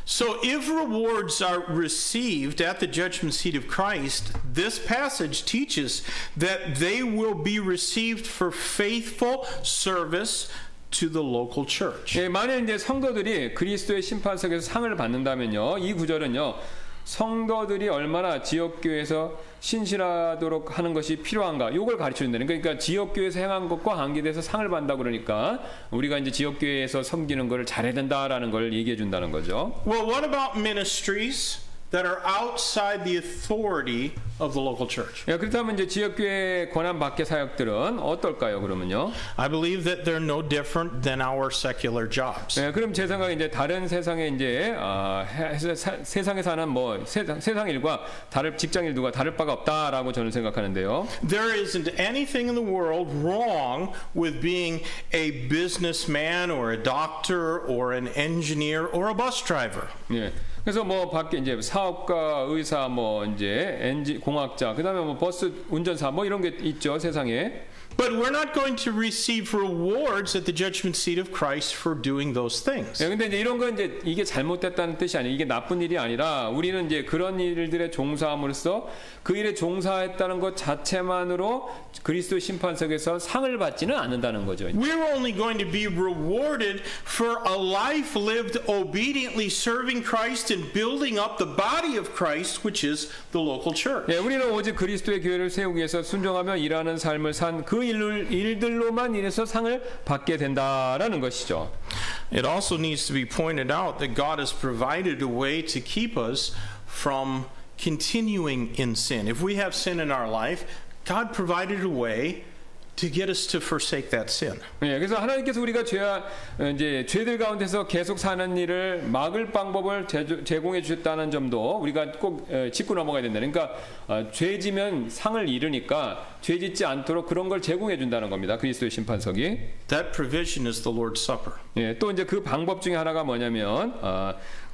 So if rewards are received at the judgment seat of Christ, this passage teaches that they will be received for faithful service to the local church. 예, 만일 이제 성도들이 그리스도의 심판석에서 상을 받는다면요, 이 구절은요, 성도들이 얼마나 지역교회에서 신실하도록 하는 것이 필요한가, 이걸 가르쳐 준다는 거예요. 그러니까 지역교회에서 행한 것과 관계돼서 상을 받는다 그러니까 우리가 이제 지역교회에서 섬기는 걸 잘해야 된다라는 걸 얘기해 준다는 거죠. Well, what about ministries that are outside the authority of the local church? 예, 그렇다면 이제 지역교회 권한 밖의 사역들은 어떨까요? 그러면요. I believe that they're no different than our secular jobs. 예, 그럼 제 생각에 이제 다른 세상에 이제 세상에 사는 뭐 세상 일과 다를 직장 일과 다를 바가 없다라고 저는 생각하는데요. There isn't anything in the world wrong with being a businessman or a doctor or an engineer or a bus driver. 예. 그래서 뭐 밖에 이제 사업가, 의사, 뭐 이제 공학자, 그다음에 뭐 버스 운전사 뭐 이런 게 있죠 세상에. But we're not going to receive rewards at the judgment seat of Christ for doing those things. 예, 근데 이제 이런 건 이제 이게 잘못됐다는 뜻이 아니에요. 이게 나쁜 일이 아니라 우리는 이제 그런 일들에 종사함으로써 그 일에 종사했다는 것 자체만으로 그리스도 심판석에서 상을 받지는 않는다는 거죠. We're only going to be rewarded for a life lived obediently serving Christ Christ and building up the body of Christ, which is the local church. 예, 우리는 오직 그리스도의 교회를 세우기 위해서 순종하며 일하는 삶을 산 그 일들로만 인해서 상을 받게 된다라는 것이죠. It also needs to be pointed out that God has provided a way to keep us from continuing in sin. If we have sin in our life, God provided a way to get us to forsake that sin. 예, 그래서 하나님께서 우리가 죄들 가운데서 계속 사는 일을 막을 방법을 제공해 주셨다는 점도 우리가 꼭 짚고 넘어가야 된다. 그러니까 죄지면 상을 잃으니까 죄짓지 않도록 그런 걸 제공해 준다는 겁니다. 그리스도의 심판석이. That provision is the Lord's Supper. 예, 또 이제 그 방법 중에 하나가 뭐냐면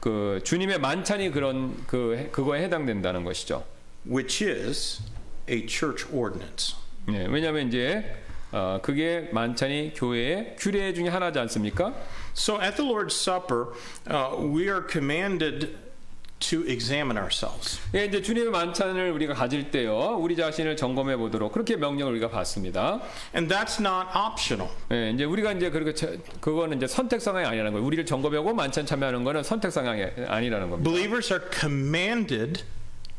그 주님의 만찬이 그거에 해당된다는 것이죠. Which is a church ordinance. 예, 왜냐하면 이제 그게 만찬이 교회의 규례 중에 하나지 않습니까? So at the Lord's Supper, we are commanded to examine ourselves. 예, 이제 주님의 만찬을 우리가 가질 때요, 우리 자신을 점검해 보도록 그렇게 명령을 우리가 받습니다. And that's not optional. 예, 이제 우리가 이제 그거는 이제 선택 상황이 아니라는 거예요. 우리를 점검하고 만찬 참여하는 거는 선택 상황이 아니라는 겁니다. Believers are commanded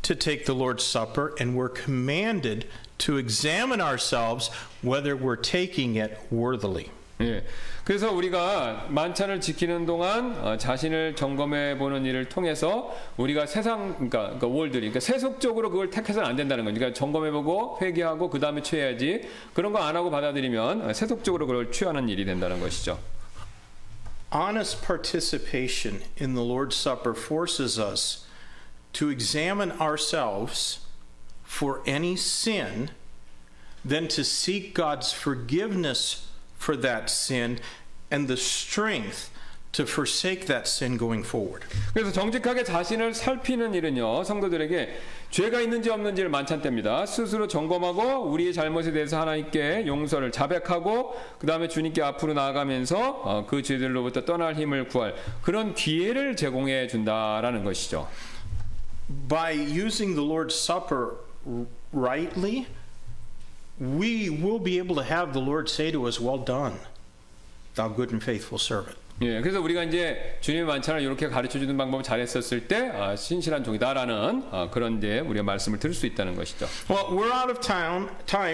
to take the Lord's Supper, and we're commanded to examine ourselves whether we're taking it worthily. 예, 그래서 우리가 만찬을 지키는 동안 자신을 점검해 보는 일을 통해서 우리가 그러니까 월들이 그러니까 세속적으로 그걸 택해서는 안 된다는 거죠. 그러니까 점검해 보고 회개하고 그 다음에 취해야지. 그런 거 안 하고 받아들이면 세속적으로 그걸 취하는 일이 된다는 것이죠. Honest participation in the Lord's Supper forces us to examine ourselves for any sin, then to seek God's forgiveness for that sin and the strength to forsake that sin going forward. 그래서 정직하게 자신을 살피는 일은요, 성도들에게 죄가 있는지 없는지를 만찬 때입니다. 스스로 점검하고 우리의 잘못에 대해서 하나님께 용서를 자백하고 그 다음에 주님께 앞으로 나아가면서 그 죄들로부터 떠날 힘을 구할 그런 기회를 제공해 준다라는 것이죠. By using the Lord's Supper rightly, we will be able to have the Lord say to us, "Well done, thou good and faithful servant." 예, 그래서 우리가 이제 주님의 만찬을 이렇게 가르쳐 주는 방법을 잘했었을 때 신실한 종이다라는 그런 이제 우리가 말씀을 들을 수 있다는 것이죠. Well, we're out of time,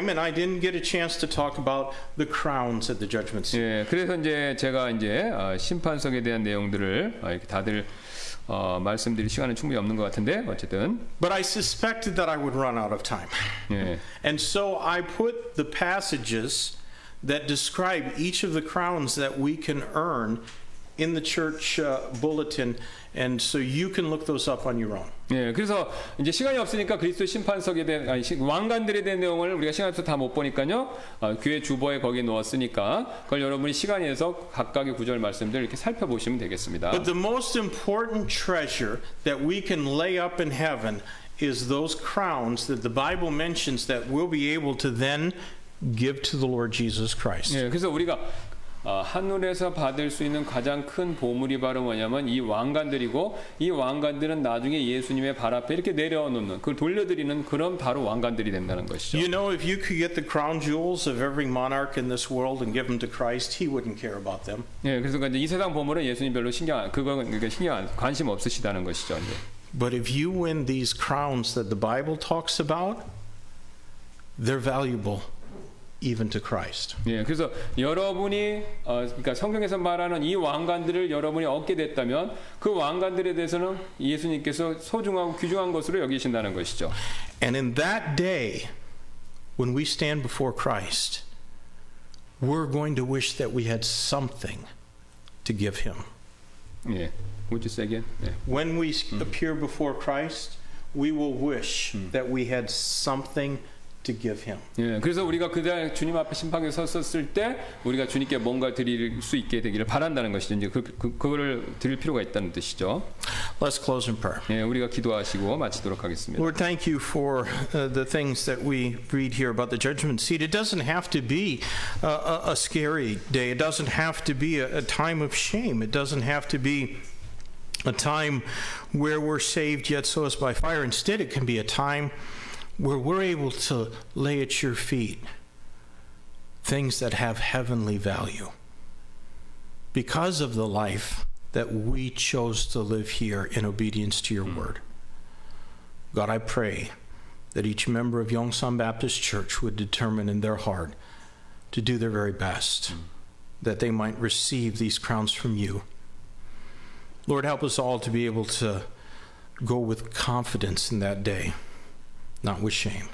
and I didn't get a chance to talk about the crowns at the judgment seat. 예, 그래서 이제 제가 이제 심판석에 대한 내용들을 이렇게 다들 말씀드릴 시간은 충분히 없는 것 같은데 어쨌든. But I suspected that I would run out of time. 예. And so I put the passages that describe each of the crowns that we can earn in the church bulletin, and so you can look those up on your own. 예, 그래서 이제 시간이 없으니까 그리스도 심판석에 대한 왕관들에 대한 내용을 우리가 시간이 없어서 다 못 보니까요. 교회 주보에 거기에 넣었으니까 그걸 여러분이 시간이 내서 각각의 구절 말씀들 이렇게 살펴보시면 되겠습니다. But the most important treasure that we can lay up in heaven is those crowns that the Bible mentions that we'll be able to then give to the Lord Jesus Christ. 예, 그래서 우리가 하늘에서 받을 수 있는 가장 큰 보물이 바로 뭐냐면 이 왕관들이고 이 왕관들은 나중에 예수님의 발 앞에 이렇게 내려놓는 그걸 돌려드리는 그런 바로 왕관들이 된다는 것이죠. You know, if you could get the crown jewels of every monarch in this world and give them to Christ, he wouldn't care about them. 예, 그래서 이제 이 세상 보물은 예수님 별로 관심 없으시다는 것이죠. 이제. But if you win these crowns that the Bible talks about, they're valuable even to Christ. 예, 그래서 여러분이 그러니까 성경에서 말하는 이 왕관들을 여러분이 얻게 됐다면 그 왕관들에 대해서는 예수님께서 소중하고 귀중한 것으로 여기신다는 것이죠. And in that day, when we stand before Christ, we're going to wish that we had something to give him. 예, would you say again? 예. When we appear before Christ, we will wish that we had something to give him. 예, 그래서 우리가 그날 주님 앞에 심판에 섰을 때 우리가 주님께 뭔가 드릴 수 있게 되기를 바란다는 것이죠. 이제 그거를 드릴 필요가 있다는 뜻이죠. Let's close in prayer. 예, 우리가 기도하시고 마치도록 하겠습니다. Lord, thank you for the things that we read here about the judgment seat. It doesn't have to be a scary day. It doesn't have to be a time of shame. It doesn't have to be a time where we're saved yet so as by fire. Instead, it can be a time where we're able to lay at your feet things that have heavenly value because of the life that we chose to live here in obedience to your word. God, I pray that each member of Yongsan Baptist Church would determine in their heart to do their very best, that they might receive these crowns from you. Lord, help us all to be able to go with confidence in that day, not with shame.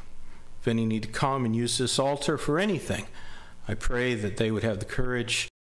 If any need to come and use this altar for anything, I pray that they would have the courage